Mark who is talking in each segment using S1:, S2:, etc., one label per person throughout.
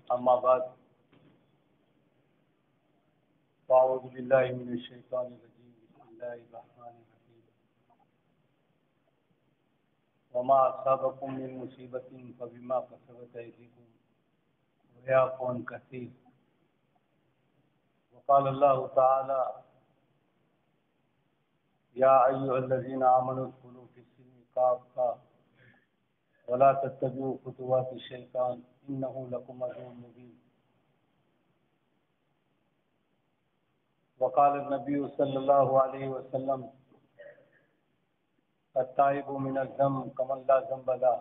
S1: اما بعد فاعوذ باللہ من الشیطان الرجیم بسم اللہ الرحمن الرحیم وما اصابکم من مصیبت فبما کسبت ایدیکم ویعفو عن کثیر وقال اللہ تعالی یا ایھا الذین آمنوا ادخلوا فی السلم کافۃ ولا تتبعوا خطوات الشیطان انہ لکم عدو مبین وقال النبی صلی اللہ علیہ وسلم التائب من الذنب کمن لا ذنب له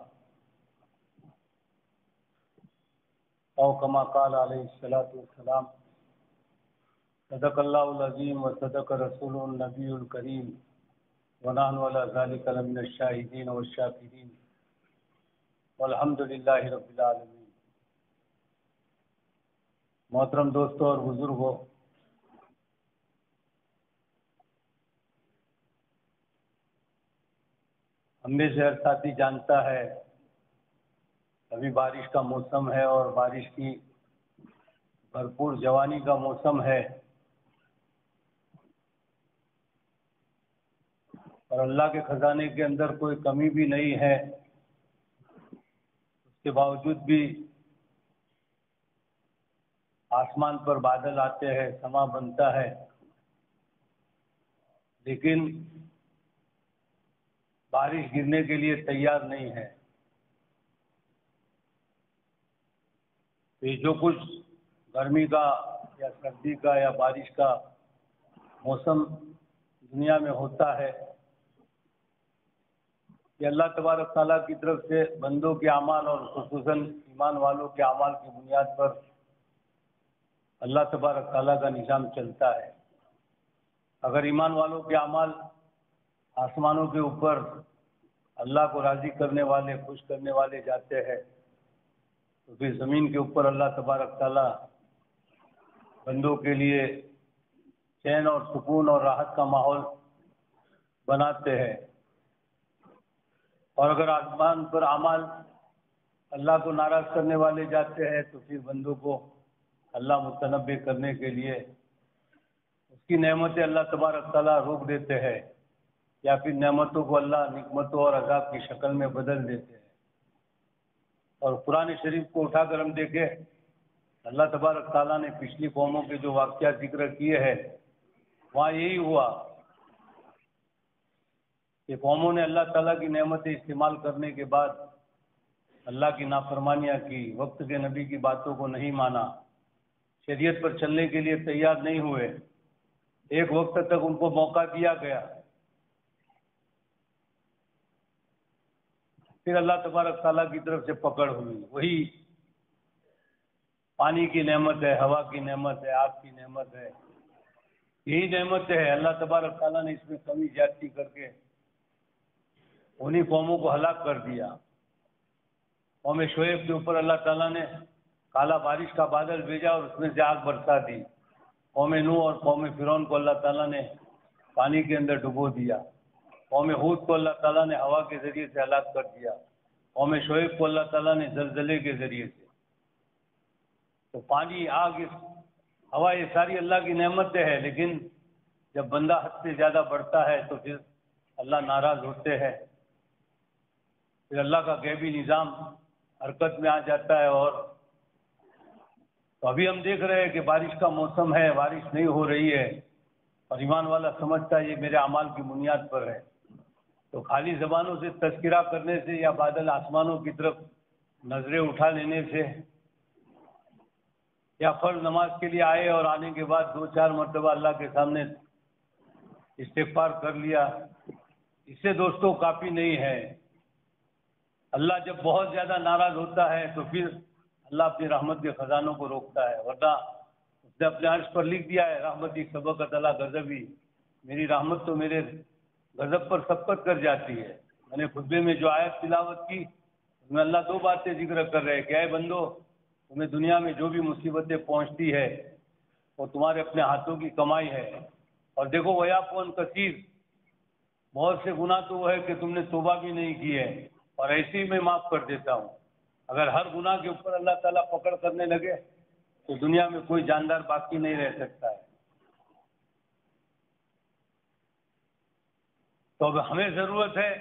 S1: او کما قال علیہ الصلوۃ والسلام صدق اللہ العظیم وصدق رسول النبی الکریم ونحن علی ذلک لمن الشاہدین والشاکرین والحمد للہ رب العالمین۔ محترم دوستوں اور بزرگوں، ہم میں سے ہر ساتھی جانتا ہے ابھی بارش کا موسم ہے اور بارش کی بھرپور جوانی کا موسم ہے، اور اللہ کے خزانے کے اندر کوئی کمی بھی نہیں ہے، اس کے باوجود بھی آسمان پر بادل آتے ہیں، سما بنتا ہے، لیکن بارش گرنے کے لیے تیار نہیں ہے۔ یہ جو کچھ گرمی کا یا سردی کا یا بارش کا موسم دنیا میں ہوتا ہے، یہ اللہ تبارک تعالیٰ کی طرف سے بندوں کے اعمال اور خصوصاً ایمان والوں کے اعمال کی بنیاد پر اللہ تبارک تعالیٰ کا نظام چلتا ہے۔ اگر ایمان والوں کے اعمال آسمانوں کے اوپر اللہ کو راضی کرنے والے، خوش کرنے والے جاتے ہیں، تو پھر زمین کے اوپر اللہ تبارک تعالیٰ بندوں کے لیے چین اور سکون اور راحت کا ماحول بناتے ہیں۔ اور اگر آسمان پر اعمال اللہ کو ناراض کرنے والے جاتے ہیں تو پھر بندوں کو اللہ متنبع کرنے کے لیے اس کی نعمتیں اللہ تبارک تعالیٰ روک دیتے ہیں، یا پھر نعمتوں کو اللہ نقمتوں اور عذاب کی شکل میں بدل دیتے ہیں۔ اور قرآن شریف کو اٹھا کر ہم دیکھیں، اللہ تبارک تعالیٰ نے پچھلی قوموں کے جو واقعات ذکر کیے ہیں، وہاں یہی ہوا کہ قوموں نے اللہ تعالیٰ کی نعمتیں استعمال کرنے کے بعد اللہ کی نافرمانیاں کی، وقت کے نبی کی باتوں کو نہیں مانا، شریعت پر چلنے کے لیے تیار نہیں ہوئے۔ ایک وقت تک ان کو موقع دیا گیا، پھر اللہ تبارک تعالیٰ کی طرف سے پکڑ ہوئی۔ وہی پانی کی نعمت ہے، ہوا کی نعمت ہے، آگ کی نعمت ہے، یہی نعمت ہے۔ اللہ تبارک تعالیٰ نے اس میں کمی زیادتی کر کے انہی قوموں کو ہلاک کر دیا۔ قوم شعیب کے اوپر اللہ تعالیٰ نے کالا بارش کا بادل بھیجا اور اس میں سے آگ برسا دی۔ قوم نوح اور قوم فرعون کو اللہ تعالیٰ نے پانی کے اندر ڈبو دیا۔ قوم ہود کو اللہ تعالیٰ نے ہوا کے ذریعے سے ہلاک کر دیا۔ قوم شعیب کو اللہ تعالیٰ نے زلزلے کے ذریعے سے۔ تو پانی، آگ، ہوا، یہ ساری اللہ کی نعمتیں ہیں، لیکن جب بندہ حد سے زیادہ بڑھتا ہے تو پھر اللہ ناراض ہوتے ہیں، پھر اللہ کا غیبی نظام حرکت میں آ جاتا ہے۔ اور تو ابھی ہم دیکھ رہے ہیں کہ بارش کا موسم ہے، بارش نہیں ہو رہی ہے، اور ایمان والا سمجھتا ہے یہ میرے اعمال کی بنیاد پر ہے، تو خالی زبانوں سے تذکرہ کرنے سے یا بادل آسمانوں کی طرف نظریں اٹھا لینے سے، یا فرض نماز کے لیے آئے اور آنے کے بعد 2-4 مرتبہ اللہ کے سامنے استغفار کر لیا، اس سے دوستوں کافی نہیں ہے۔ اللہ جب بہت زیادہ ناراض ہوتا ہے تو پھر اللہ اپنی رحمت کے خزانوں کو روکتا ہے، ورنہ اس نے اپنے عرش پر لکھ دیا ہے رحمتی سبقت علی غضبی، میری رحمت تو میرے غضب پر سبقت کر جاتی ہے۔ میں نے خطبے میں جو آیت تلاوت کی اس میں اللہ 2 باتیں ذکر کر رہے ہیں کہ اے بندو، تمہیں دنیا میں جو بھی مصیبتیں پہنچتی ہے وہ تمہارے اپنے ہاتھوں کی کمائی ہے، اور دیکھو ویعفو عن کثیر، بہت سے گناہ تو وہ ہے کہ تم نے توبہ بھی نہیں کی ہے، اور ایسے ہی میں معاف کر دیتا ہوں۔ اگر ہر گناہ کے اوپر اللہ تعالیٰ پکڑ کرنے لگے تو دنیا میں کوئی جاندار باقی نہیں رہ سکتا ہے. تو اب ہمیں ضرورت ہے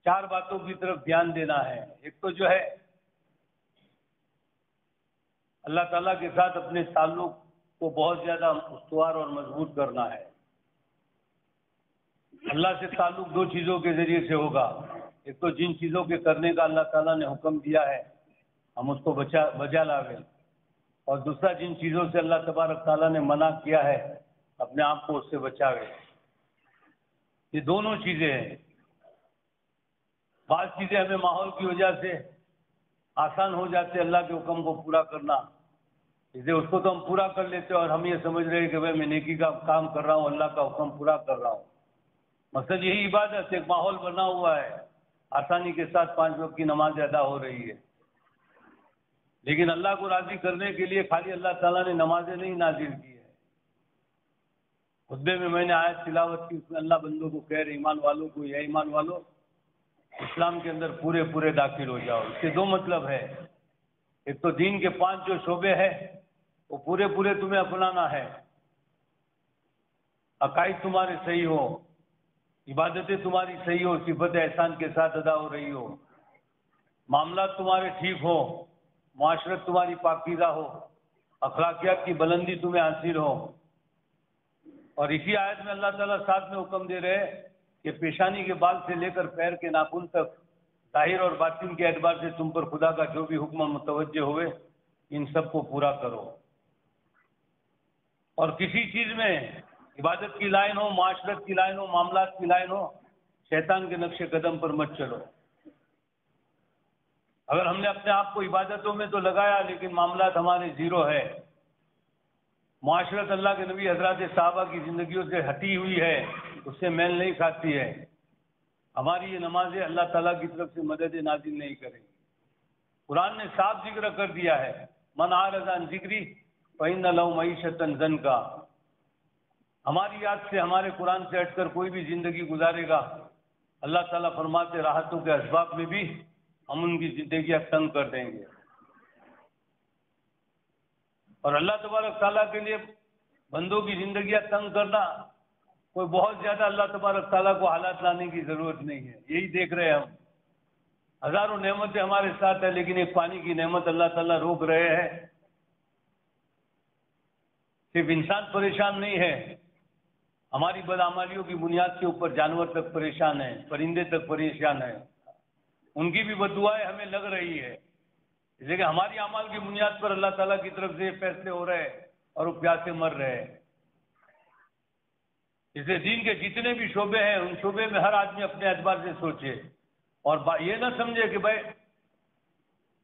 S1: 4 باتوں کی طرف دھیان دینا ہے. ایک تو جو ہے اللہ تعالیٰ کے ساتھ اپنے تعلق کو بہت زیادہ استوار اور مضبوط کرنا ہے. اللہ سے تعلق 2 چیزوں کے ذریعے سے ہوگا. ایک تو جن چیزوں کے کرنے کا اللہ تعالیٰ نے حکم دیا ہے ہم اس کو بجا لاویں، اور دوسرا جن چیزوں سے اللہ تبارک تعالیٰ نے منع کیا ہے اپنے آپ کو اس سے بچاوے. یہ دونوں چیزیں ہیں. بعض چیزیں ہمیں ماحول کی وجہ سے آسان ہو جاتے اللہ کے حکم کو پورا کرنا، اس لیے اس کو تو ہم پورا کر لیتے اور ہم یہ سمجھ رہے ہیں کہ بھائی میں نیکی کا کام کر رہا ہوں، اللہ کا حکم پورا کر رہا ہوں. مقصد یہی عبادت، ایک ماحول بنا ہوا ہے، آسانی کے ساتھ 5 وقت کی نماز ادا ہو رہی ہے. لیکن اللہ کو راضی کرنے کے لیے خالی اللہ تعالیٰ نے نمازیں نہیں نازل کی ہے. خطبے میں نے آیت تلاوت کی، اس میں اللہ بندوں کو کہہ رہے ایمان والوں کو، یا ایمان والوں اسلام کے اندر پورے داخل ہو جاؤ. اس کے 2 مطلب ہے. ایک تو دین کے 5 جو شعبے ہیں وہ پورے تمہیں اپنانا ہے. عقائد تمہارے صحیح ہو، عبادتیں تمہاری صحیح ہو، صفت احسان کے ساتھ ادا ہو رہی ہو، معاملات تمہارے ٹھیک ہو، معاشرت تمہاری پاکیزہ ہو، اخلاقیات کی بلندی تمہیں حاصل ہو. اور اسی آیت میں اللہ تعالیٰ ساتھ میں حکم دے رہے کہ پیشانی کے بال سے لے کر پیر کے ناخن تک ظاہر اور باطن کے اعتبار سے تم پر خدا کا جو بھی حکم متوجہ ہوئے ان سب کو پورا کرو. اور کسی چیز میں عبادت کی لائن ہو، معاشرت کی لائن ہو، معاملات کی لائن ہو، شیطان کے نقش قدم پر مت چلو. اگر ہم نے اپنے آپ کو عبادتوں میں تو لگایا لیکن معاملات ہمارے زیرو ہے، معاشرت اللہ کے نبی حضرات صحابہ کی زندگیوں سے ہٹی ہوئی ہے، اس سے میل نہیں کھاتی ہے، ہماری یہ نمازیں اللہ تعالیٰ کی طرف سے مدد نازل نہیں کریں گی. قرآن نے صاف ذکر کر دیا ہے من اعرض عن ذکری فإن لہ معیشۃ ضنکا. ہماری یاد سے، ہمارے قرآن سے ہٹ کر کوئی بھی زندگی گزارے گا، اللہ تعالیٰ فرماتے راحتوں کے اسباب میں بھی ہم ان کی زندگیاں تنگ کر دیں گے. اور اللہ تبارک تعالیٰ کے لیے بندوں کی زندگیاں تنگ کرنا کوئی بہت زیادہ اللہ تبارک تعالیٰ کو حالات لانے کی ضرورت نہیں ہے. یہی دیکھ رہے ہیں ہم، ہزاروں نعمتیں ہمارے ساتھ ہیں لیکن ایک پانی کی نعمت اللہ تعالیٰ روک رہے ہیں. صرف انسان پریشان نہیں ہے، ہماری بدعمالیوں کی بنیاد کے اوپر جانور تک پریشان ہیں، پرندے تک پریشان ہیں، ان کی بھی بددعائیں ہمیں لگ رہی ہے. اس لیے کہ ہماری اعمال کی بنیاد پر اللہ تعالیٰ کی طرف سے فیصلے ہو رہے ہیں اور وہ پیاسے مر رہے ہیں. اس لیے دین کے جتنے بھی شعبے ہیں ان شعبے میں ہر آدمی اپنے اعتبار سے سوچے اور یہ نہ سمجھے کہ بھائی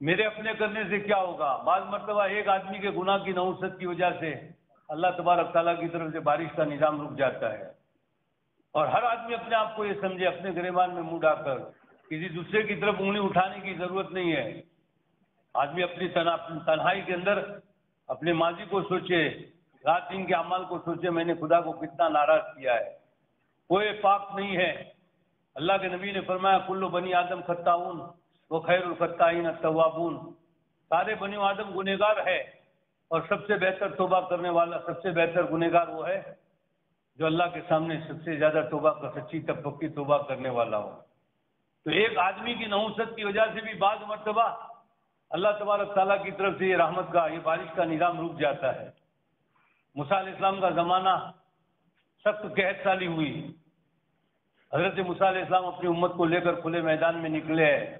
S1: میرے اپنے کرنے سے کیا ہوگا. بعض مرتبہ ایک آدمی کے گناہ کی نحوست کی وجہ سے اللہ تبارک تعالیٰ کی طرف سے بارش کا نظام رک جاتا ہے. اور ہر آدمی اپنے آپ کو یہ سمجھے، اپنے گریبان میں منہ ڈال کر کسی دوسرے کی طرف انگلی اٹھانے کی ضرورت نہیں ہے. آدمی اپنی تنہائی کے اندر اپنے ماضی کو سوچے، رات دن کے اعمال کو سوچے، میں نے خدا کو کتنا ناراض کیا ہے. کوئی پاک نہیں ہے. اللہ کے نبی نے فرمایا کل بنی آدم خطاؤن و خیر الخطائین التوابون. سارے بنی آدم گنہگار ہے اور سب سے بہتر توبہ کرنے والا، سب سے بہتر گنہگار وہ ہے جو اللہ کے سامنے سب سے زیادہ توبہ کر، سچی پکی توبہ کرنے والا ہو. تو ایک آدمی کی نحوست کی وجہ سے بھی بعض مرتبہ اللہ تبارک تعالیٰ کی طرف سے یہ رحمت کا، یہ بارش کا نظام رک جاتا ہے. موسیٰ علیہ السلام کا زمانہ سخت قحط سالی ہوئی. حضرت موسیٰ علیہ السلام اپنی امت کو لے کر کھلے میدان میں نکلے ہیں.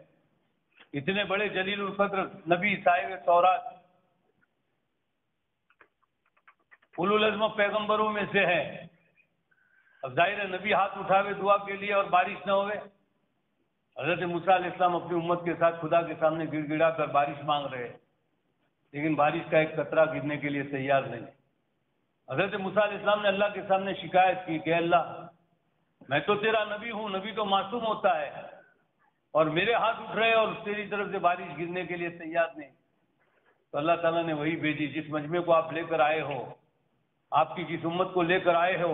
S1: اتنے بڑے جلیل القدر نبی، صاحب تورات، اولو العزم پیغمبروں میں سے ہے. اب ظاہر ہے نبی ہاتھ اٹھاوے دعا کے لیے اور بارش نہ ہوئے. حضرت موسیٰ علیہ السلام اپنی امت کے ساتھ خدا کے سامنے گڑ گڑا کر بارش مانگ رہے ہیں لیکن بارش کا ایک قطرہ گرنے کے لیے تیار نہیں. حضرت موسیٰ علیہ السلام نے اللہ کے سامنے شکایت کی کہ اللہ میں تو تیرا نبی ہوں، نبی تو معصوم ہوتا ہے، اور میرے ہاتھ اٹھ رہے اور تیری طرف سے بارش گرنے کے لیے تیار نہیں. تو اللہ تعالیٰ نے وہی بھیجی جس مجمع کو آپ لے کر آئے ہو، آپ کی جس امت کو لے کر آئے ہو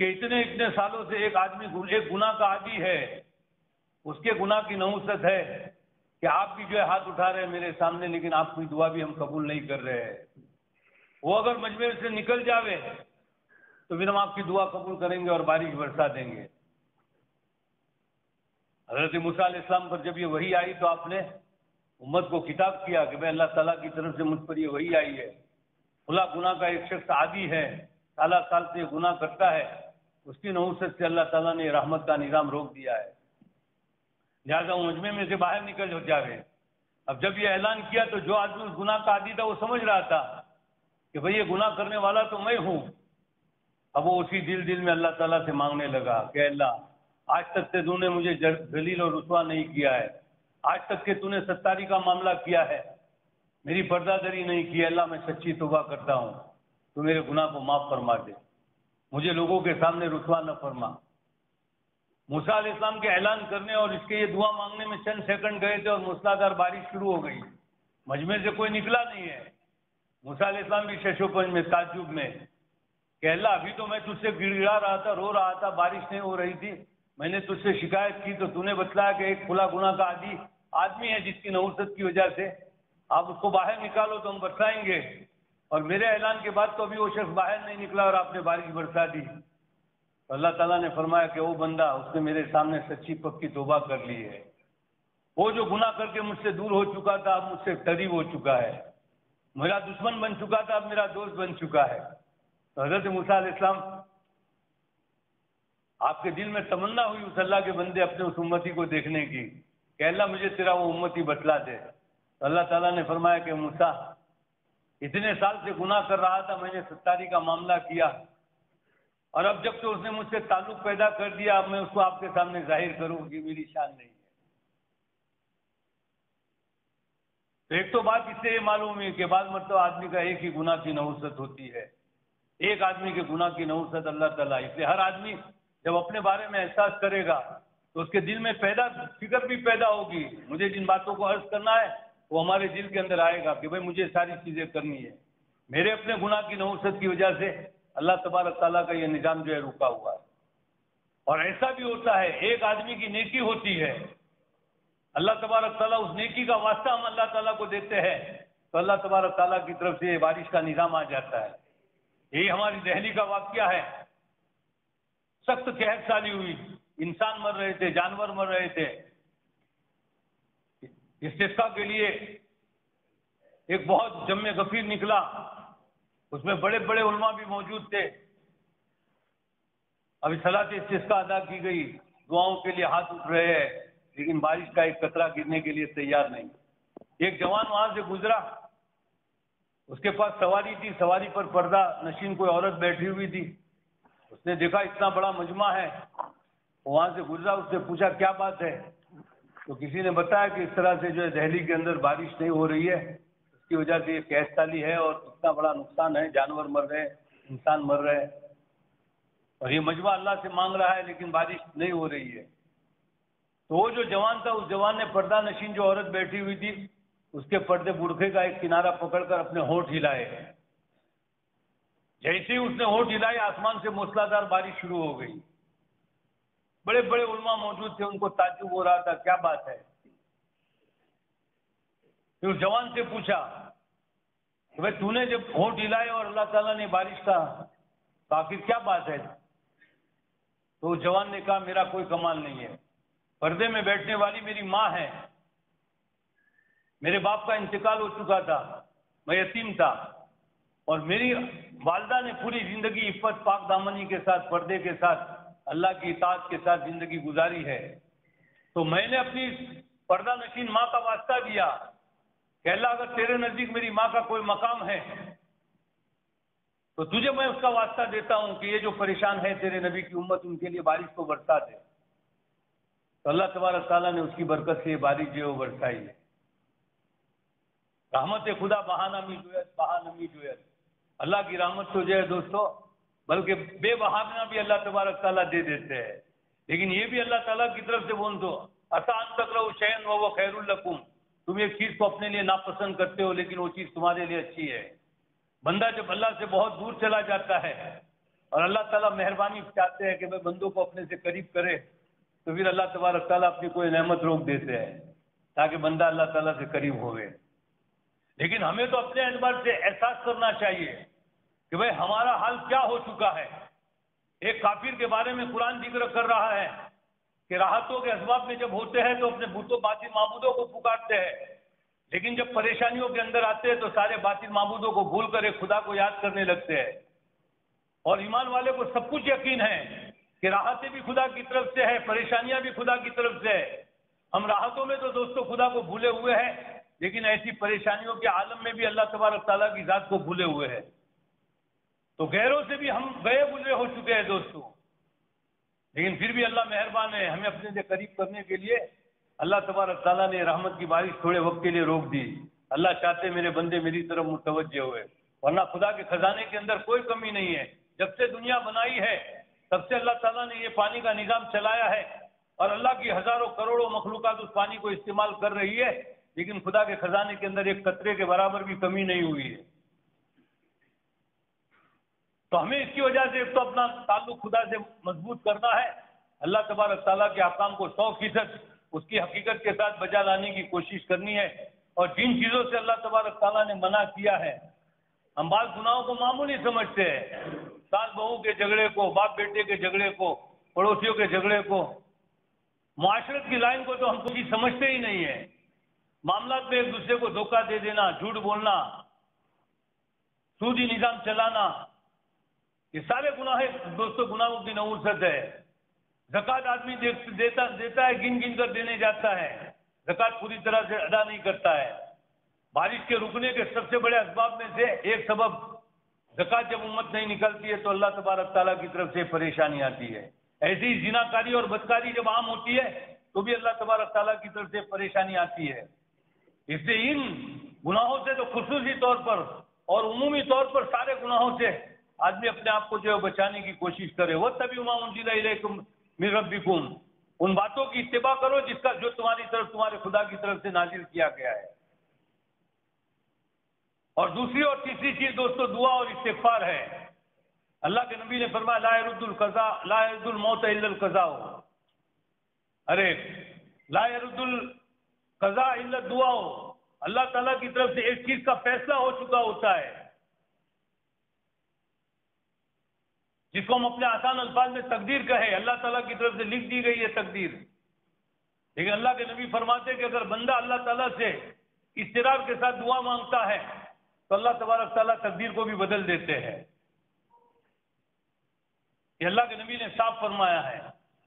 S1: کہ اتنے سالوں سے ایک آدمی ایک گناہ کا عادی ہے، اس کے گناہ کی نحوست ہے کہ آپ بھی جو ہے ہاتھ اٹھا رہے ہیں میرے سامنے، لیکن آپ کی دعا بھی ہم قبول نہیں کر رہے ہیں۔ وہ اگر مجمع سے نکل جاوے تو پھر ہم آپ کی دعا قبول کریں گے اور بارش برسا دیں گے۔ حضرت موسیٰ علیہ السلام پر جب یہ وحی آئی تو آپ نے امت کو خطاب کیا کہ بھائی اللہ تعالیٰ کی طرف سے مجھ پر یہ وحی آئی ہے، کھلا گناہ کا ایک شخص عادی ہے، سالہ سال سے گناہ کرتا ہے، اس کی نحوست سے اللہ تعالیٰ نے رحمت کا نظام روک دیا ہے، لہٰذا وہ مجمع میں سے باہر نکل جاوے۔ اب جب یہ اعلان کیا تو جو آدمی اس گناہ کا عادی تھا وہ سمجھ رہا تھا کہ بھئی یہ گناہ کرنے والا تو میں ہوں۔ اب وہ اسی دل میں اللہ تعالیٰ سے مانگنے لگا کہ اللہ آج تک سے تو نے مجھے ذلیل اور رسوا نہیں کیا ہے، آج تک کہ تو نے ستاری کا معاملہ کیا ہے، میری پردہ دری نہیں کی ہے، اللہ میں سچی توبہ کرتا ہوں، تو میرے گناہ کو معاف فرما دے، مجھے لوگوں کے سامنے رسوا نہ فرما۔ موسیٰ علیہ السلام کے اعلان کرنے اور اس کے یہ دعا مانگنے میں چند سیکنڈ گئے تھے اور موسلادھار بارش شروع ہو گئی، مجمع سے کوئی نکلا نہیں ہے۔ موسیٰ علیہ السلام بھی شش و پنج میں، تعجب میں کہ اللہ ابھی تو میں تجھ سے گڑ گڑا رہا تھا، رو رہا تھا، بارش نہیں ہو رہی تھی، میں نے تجھ سے شکایت کی تو نے بتلایا کہ ایک کھلا گناہ کا عادی آدمی ہے جس کی نحوست کی وجہ سے آپ اس کو باہر نکالو تو ہم برسائیں گے، اور میرے اعلان کے بعد تو ابھی وہ شخص باہر نہیں نکلا اور آپ نے بارش برسا دی۔ تو اللہ تعالیٰ نے فرمایا کہ وہ بندہ اس نے میرے سامنے سچی پکی توبہ کر لی ہے، وہ جو گناہ کر کے مجھ سے دور ہو چکا تھا اب مجھ سے قریب ہو چکا ہے، میرا دشمن بن چکا تھا اب میرا دوست بن چکا ہے۔ تو حضرت موسیٰ علیہ السلام آپ کے دل میں تمنا ہوئی اس اللہ کے بندے اپنے اس امتی کو دیکھنے کی کہ اللہ مجھے تیرا وہ امتی بتلا دے۔ تو اللہ تعالیٰ نے فرمایا کہ موسیٰ اتنے سال سے گناہ کر رہا تھا، میں نے ستاری کا معاملہ کیا، اور اب جب تو اس نے مجھ سے تعلق پیدا کر دیا اب میں اس کو آپ کے سامنے ظاہر کروں، یہ میری شان نہیں ہے۔ تو ایک تو بات اس سے یہ معلوم ہوئی کہ بعض مرتبہ آدمی کا ایک ہی گناہ کی نحوست ہوتی ہے، ایک آدمی کے گناہ کی نحوست اللہ تعالیٰ، اس لیے ہر آدمی جب اپنے بارے میں احساس کرے گا تو اس کے دل میں فکر بھی پیدا ہوگی، مجھے جن باتوں کو عرض کرنا ہے وہ ہمارے دل کے اندر آئے گا کہ بھائی مجھے ساری چیزیں کرنی ہے، میرے اپنے گناہ کی نحوست کی وجہ سے اللہ تبارک تعالیٰ کا یہ نظام جو ہے رکا ہوا ہے۔ اور ایسا بھی ہوتا ہے ایک آدمی کی نیکی ہوتی ہے، اللہ تبارک تعالیٰ اس نیکی کا واسطہ ہم اللہ تعالیٰ کو دیتے ہیں تو اللہ تبارک تعالیٰ کی طرف سے بارش کا نظام آ جاتا ہے۔ یہی ہماری دہلی کا واقعہ ہے، سخت قحط سالی ہوئی، انسان مر رہے تھے، جانور مر رہے تھے، استسقاء کے لیے ایک بہت جم غفیر نکلا، اس میں بڑے بڑے علماء بھی موجود تھے، ابھی صلاۃ استسقاء ادا کی گئی، دعاؤں کے لیے ہاتھ اٹھ رہے ہیں، لیکن بارش کا ایک قطرہ گرنے کے لیے تیار نہیں۔ ایک جوان وہاں سے گزرا، اس کے پاس سواری تھی، سواری پر پردہ نشین کوئی عورت بیٹھی ہوئی تھی، اس نے دیکھا اتنا بڑا مجمع ہے، وہاں سے گزرا، اس سے پوچھا کیا بات ہے، تو کسی نے بتایا کہ اس طرح سے جو ہے دہلی کے اندر بارش نہیں ہو رہی ہے، اس کی وجہ سے یہ قحط سالی ہے اور اتنا بڑا نقصان ہے، جانور مر رہے ہیں، انسان مر رہے ہیں، اور یہ مجمع اللہ سے مانگ رہا ہے لیکن بارش نہیں ہو رہی ہے۔ تو وہ جو جوان تھا اس جوان نے پردہ نشین جو عورت بیٹھی ہوئی تھی اس کے پردے برقعے کا ایک کنارہ پکڑ کر اپنے ہونٹ ہلائے، جیسے ہی اس نے ہونٹ ہلائے آسمان سے موسلادھار بارش شروع ہو گئی، بڑے بڑے علماء موجود تھے، ان کو تعجب ہو رہا تھا کیا بات ہے۔ پھر اس جوان سے پوچھا کہ بھائی تو نے جب ہونٹ ہلائے اور اللہ تعالیٰ نے بارش کا تو آخر کیا بات ہے، تو اس جوان نے کہا میرا کوئی کمال نہیں ہے، پردے میں بیٹھنے والی میری ماں ہے، میرے باپ کا انتقال ہو چکا تھا، میں یتیم تھا، اور میری والدہ نے پوری زندگی عفت پاک دامنی کے ساتھ پردے کے ساتھ اللہ کی اطاعت کے ساتھ زندگی گزاری ہے، تو میں نے اپنی پردہ نشین ماں کا واسطہ دیا کہ اللہ اگر تیرے نزدیک میری ماں کا کوئی مقام ہے تو تجھے میں اس کا واسطہ دیتا ہوں کہ یہ جو پریشان ہے تیرے نبی کی امت ان کے لیے بارش کو برسا دے۔ تو اللہ تبارک تعالیٰ نے اس کی برکت سے یہ بارش جو ہے وہ برسائی ہے۔ رحمت خدا بہانمی جویت بہانمی جویت، اللہ کی رحمت تو جو ہے دوستو بلکہ بے بہانہ بھی اللہ تبارک تعالیٰ دے دیتے ہیں، لیکن یہ بھی اللہ تعالیٰ کی طرف سے بول دو آسان تکرہوا شیئا وہو خیر لکم، تم ایک چیز کو اپنے لیے ناپسند کرتے ہو لیکن وہ چیز تمہارے لیے اچھی ہے۔ بندہ جب اللہ سے بہت دور چلا جاتا ہے اور اللہ تعالیٰ مہربانی چاہتے ہیں کہ میں بندوں کو اپنے سے قریب کرے، تو پھر اللہ تبارک تعالیٰ اپنی کوئی نعمت روک دیتے ہیں تاکہ بندہ اللہ تعالیٰ سے قریب ہوئے. لیکن ہمیں تو اپنے اعتبار سے احساس کرنا چاہیے کہ بھئی ہمارا حال کیا ہو چکا ہے. ایک کافر کے بارے میں قرآن ذکر کر رہا ہے کہ راحتوں کے اسباب میں جب ہوتے ہیں تو اپنے بتوں باطل معبودوں کو پکارتے ہیں، لیکن جب پریشانیوں کے اندر آتے ہیں تو سارے باطل معبودوں کو بھول کر ایک خدا کو یاد کرنے لگتے ہیں. اور ایمان والے کو سب کچھ یقین ہے کہ راحتیں بھی خدا کی طرف سے ہے، پریشانیاں بھی خدا کی طرف سے ہے. ہم راحتوں میں تو دوستوں خدا کو بھولے ہوئے ہیں، لیکن ایسی پریشانیوں کے عالم میں بھی اللہ تبارک تعالیٰ کی ذات کو بھولے ہوئے ہیں. تو غیروں سے بھی ہم گئے گزرے ہو چکے ہیں دوستوں، لیکن پھر بھی اللہ مہربان ہے، ہمیں اپنے سے قریب کرنے کے لیے اللہ تبارک تعالیٰ نے رحمت کی بارش تھوڑے وقت کے لیے روک دی. اللہ چاہتے میرے بندے میری طرف متوجہ ہوئے، ورنہ خدا کے خزانے کے اندر کوئی کمی نہیں ہے. جب سے دنیا بنائی ہے تب سے اللہ تعالیٰ نے یہ پانی کا نظام چلایا ہے، اور اللہ کی ہزاروں کروڑوں مخلوقات اس پانی کو استعمال کر رہی ہے، لیکن خدا کے خزانے کے اندر ایک قطرے کے برابر بھی کمی نہیں ہوئی ہے. تو ہمیں اس کی وجہ سے ایک تو اپنا تعلق خدا سے مضبوط کرنا ہے، اللہ تبارک تعالیٰ کے احکام کو 100% اس کی حقیقت کے ساتھ بجا لانے کی کوشش کرنی ہے. اور جن چیزوں سے اللہ تبارک تعالیٰ نے منع کیا ہے، ہم بعض گناہوں کو معمولی سمجھتے ہیں، ساس بہو کے جھگڑے کو، باپ بیٹے کے جھگڑے کو، پڑوسیوں کے جھگڑے کو، معاشرت کی لائن کو تو ہم کبھی سمجھتے ہی نہیں ہیں. معاملات میں ایک دوسرے کو دھوکہ دے دینا، جھوٹ بولنا، سودی نظام چلانا، یہ سارے گناہ دوستوں گناہوں کی نحوست ہے. زکوٰۃ آدمی دیتا ہے، گن گن کر دینے جاتا ہے، زکوٰۃ پوری طرح سے ادا نہیں کرتا ہے. بارش کے رکنے کے سب سے بڑے اسباب میں سے ایک سبب زکوٰۃ جب امت نہیں نکلتی ہے تو اللہ تبارک تعالیٰ کی طرف سے پریشانی آتی ہے. ایسی ہی زنا کاری اور بدکاری جب عام ہوتی ہے تو بھی اللہ تبارک تعالیٰ کی طرف سے پریشانی آتی ہے. اس لیے ان گناہوں سے تو خصوصی طور پر اور عمومی طور پر سارے گناہوں سے آدمی اپنے آپ کو جو ہے بچانے کی کوشش کرے. وَاتَّبِعُوا مَا أُنزِلَ إِلَيْكُم مِّن رَّبِّكُم، ان باتوں کی اتباع کرو جس کا جو تمہاری طرف تمہارے خدا کی طرف سے نازل کیا گیا ہے. اور دوسری اور تیسری چیز دوستو دعا اور استغفار ہے. اللہ کے نبی نے فرمایا لا يرد القضاء لا يرد الموت الا القضاء، ارے لا يرد القضاء الا الدعاء، اللہ تعالیٰ کی طرف سے ایک چیز کا فیصلہ ہو چکا ہوتا ہے جس کو ہم اپنے آسان الفاظ میں تقدیر کہے، اللہ تعالیٰ کی طرف سے لکھ دی گئی ہے تقدیر. لیکن اللہ کے نبی فرماتے کہ اگر بندہ اللہ تعالیٰ سے اضطرار کے ساتھ دعا مانگتا ہے تو اللہ تبارک تعالیٰ تقدیر کو بھی بدل دیتے ہیں. یہ اللہ کے نبی نے صاف فرمایا ہے.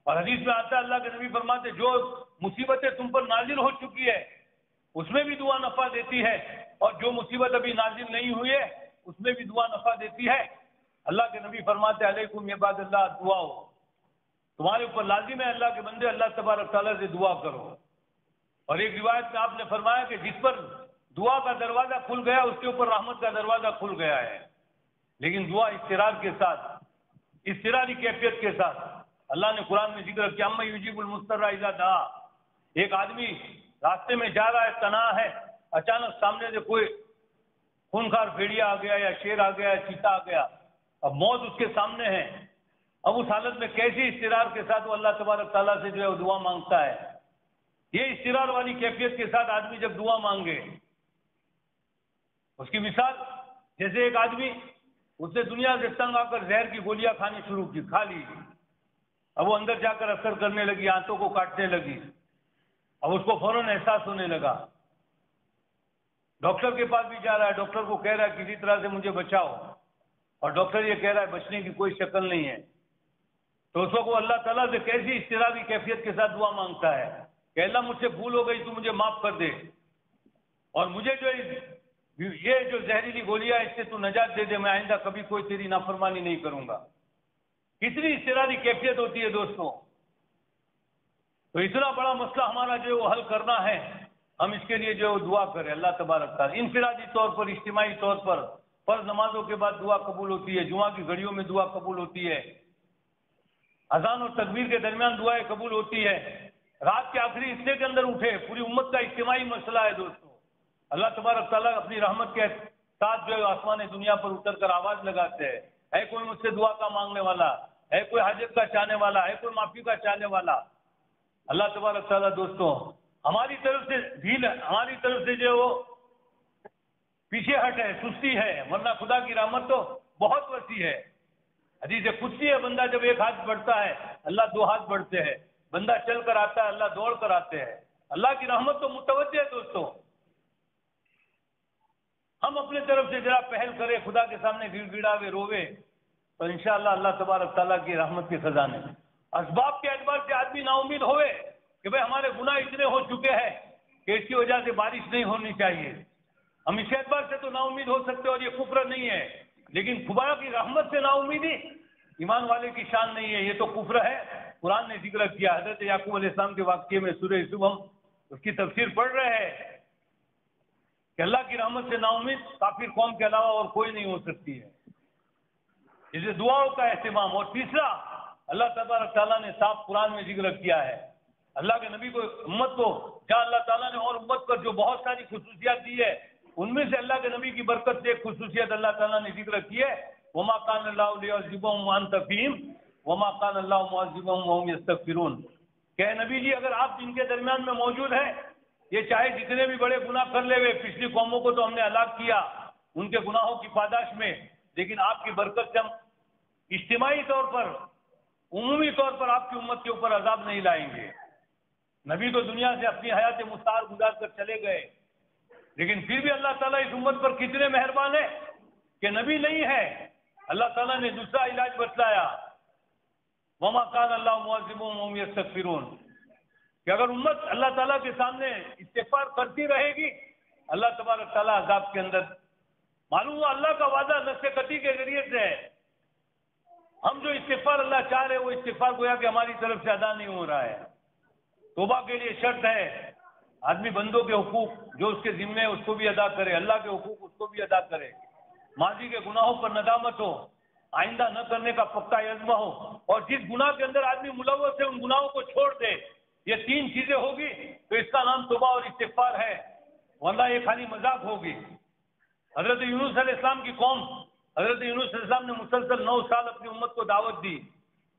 S1: اور حدیث میں آتا ہے اللہ کے نبی فرماتے جو مصیبتیں تم پر نازل ہو چکی ہے اس میں بھی دعا نفع دیتی ہے، اور جو مصیبت ابھی نازل نہیں ہوئی ہے اس میں بھی دعا نفع دیتی ہے. اللہ کے نبی فرماتے علیکم عباد اللہ دعا ہو، تمہارے اوپر لازم ہے اللہ کے بندے اللہ تبارک تعالیٰ سے دعا کرو. اور ایک روایت میں آپ نے فرمایا کہ جس پر دعا کا دروازہ کھل گیا اس کے اوپر رحمت کا دروازہ کھل گیا ہے. لیکن دعا اضطرار کے ساتھ، اضطراری کیفیت کے ساتھ. اللہ نے قرآن میں ذکر کیا اما یجیب المضطر اذا دعا، ایک آدمی راستے میں جا رہا ہے، تنہا ہے، اچانک سامنے سے کوئی خونخوار بھیڑیا آ گیا یا شیر آ گیا یا چیتا آ گیا، اب موت اس کے سامنے ہے. اب اس حالت میں کیسی اضطرار کے ساتھ وہ اللہ تبارک تعالیٰ سے جو ہے دعا مانگتا ہے. یہ اضطرار والی کیفیت کے ساتھ آدمی جب دعا مانگے، اس کی مثال جیسے ایک آدمی اس نے دنیا سے تنگ آ کر زہر کی گولیاں کھانی شروع کی، کھا لی، اب وہ اندر جا کر اثر کرنے لگی، آنتوں کو کاٹنے لگی. اب اس کو فوراً احساس ہونے لگا، ڈاکٹر کے پاس بھی جا رہا ہے، ڈاکٹر کو کہہ رہا ہے کسی طرح سے مجھے بچاؤ، اور ڈاکٹر یہ کہہ رہا ہے بچنے کی کوئی شکل نہیں ہے. تو اس وقت وہ اللہ تعالیٰ سے کیسی اضطراری کیفیت کے ساتھ دعا مانگتا ہے کہ اللہ مجھ سے بھول ہو گئی، تو مجھے معاف کر دے، اور مجھے جو یہ جو زہریلی گولیاں اس سے تو نجات دے دے، میں آئندہ کبھی کوئی تیری نافرمانی نہیں کروں گا. کتنی اضطراری کیفیت ہوتی ہے دوستوں. تو اتنا بڑا مسئلہ ہمارا جو وہ حل کرنا ہے، ہم اس کے لیے جو دعا کریں اللہ تبارک تعالیٰ. انفرادی طور پر، اجتماعی طور پر فرض نمازوں کے بعد دعا قبول ہوتی ہے، جمعہ کی گھڑیوں میں دعا قبول ہوتی ہے، اذان اور تکبیر کے درمیان دعائیں قبول ہوتی ہے، رات کے آخری حصے کے اندر اٹھے، پوری امت کا اجتماعی مسئلہ ہے دوستوں. اللہ تبارک تعالیٰ اپنی رحمت کے ساتھ جو ہے آسمان دنیا پر اتر کر آواز لگاتے ہیں، ہے کوئی مجھ سے دعا کا مانگنے والا، ہے کوئی حاجت کا چاہنے والا، ہے کوئی معافی کا چاہنے والا. اللہ تبارک تعالیٰ دوستوں ہماری طرف سے ڈھیل، ہماری طرف سے جو وہ پیچھے ہٹ ہے، سستی ہے، ورنہ خدا کی رحمت تو بہت وسیع ہے۔ حدیث قدسی ہے، بندہ جب ایک ہاتھ بڑھتا ہے اللہ دو ہاتھ بڑھتے ہیں، بندہ چل کر آتا ہے اللہ دوڑ کر آتے ہیں۔ اللہ کی رحمت تو متوجہ ہے دوستوں، ہم اپنے طرف سے ذرا پہل کرے، خدا کے سامنے گڑ گڑاوے روے، تو انشاءاللہ اللہ تبارک تعالیٰ کی رحمت کے خزانے۔ اسباب کے اعتبار سے آدمی نا امید ہوئے کہ بھئی ہمارے گناہ اتنے ہو چکے ہیں کہ اس کی وجہ سے بارش نہیں ہونی چاہیے، ہم اس اعتبار سے تو نا امید ہو سکتے اور یہ کفر نہیں ہے، لیکن خدا کی رحمت سے نا امیدی ایمان والے کی شان نہیں ہے، یہ تو کفر ہے۔ قرآن نے ذکر کیا، حضرت یعقوب علیہ السلام کے واقعے میں سورہ یوسف ہم اس کی تفسیر پڑھ رہے ہیں کہ اللہ کی رحمت سے نا امید کافر قوم کے علاوہ اور کوئی نہیں ہو سکتی ہے، اسے دعاؤں کا اہتمام۔ اور تیسرا اللہ تبارک تعالیٰ نے صاف قرآن میں ذکر کیا ہے، اللہ کے نبی کو امت کو جہاں اللہ تعالیٰ نے اور امت پر جو بہت ساری خصوصیات دی ہے، ان میں سے اللہ کے نبی کی برکت سے ایک خصوصیت اللہ تعالیٰ نے ذکر کی ہے، وما کان اللہ لیعذبہم وانت فیہم وما کان اللہ معذبہم وہم یستغفرون، کہ نبی جی اگر آپ جن کے درمیان میں موجود ہیں، یہ چاہے جتنے بھی بڑے گناہ کر لے ہوئے، پچھلی قوموں کو تو ہم نے ہلاک کیا ان کے گناہوں کی پاداش میں، لیکن آپ کی برکت سے ہم اجتماعی طور پر، عمومی طور پر آپ کی امت کے اوپر عذاب نہیں لائیں گے۔ نبی تو دنیا سے اپنی حیات مستعار گزار کر چلے گئے، لیکن پھر بھی اللہ تعالیٰ اس امت پر کتنے مہربان ہے کہ نبی نہیں ہے، اللہ تعالیٰ نے دوسرا علاج بتلایا، وما کان اللہ معذبہم وہم یستغفرون، کہ اگر امت اللہ تعالیٰ کے سامنے استغفار کرتی رہے گی، اللہ تبارک تعالیٰ عذاب کے اندر، معلوم ہوا اللہ کا وعدہ نص قطعی کے ذریعے سے ہے، ہم جو استغفار اللہ چاہ رہے ہیں وہ استغفار گویا کہ ہماری طرف سے ادا نہیں ہو رہا ہے۔ توبہ کے لیے شرط ہے آدمی بندوں کے حقوق جو اس کے ذمے ہے اس کو بھی ادا کرے، اللہ کے حقوق اس کو بھی ادا کرے، ماضی کے گناہوں پر ندامت ہو، آئندہ نہ کرنے کا پختہ عزم ہو، اور جس گناہ کے اندر آدمی ملوث ہے ان گناہوں کو چھوڑ دے، یہ تین چیزیں ہوگی تو اس کا نام توبہ اور استغفار ہے، ورنہ یہ خالی مذاق ہوگی۔ حضرت یونس علیہ السلام کی قوم، حضرت یونس علیہ السلام نے مسلسل 9 سال اپنی امت کو دعوت دی،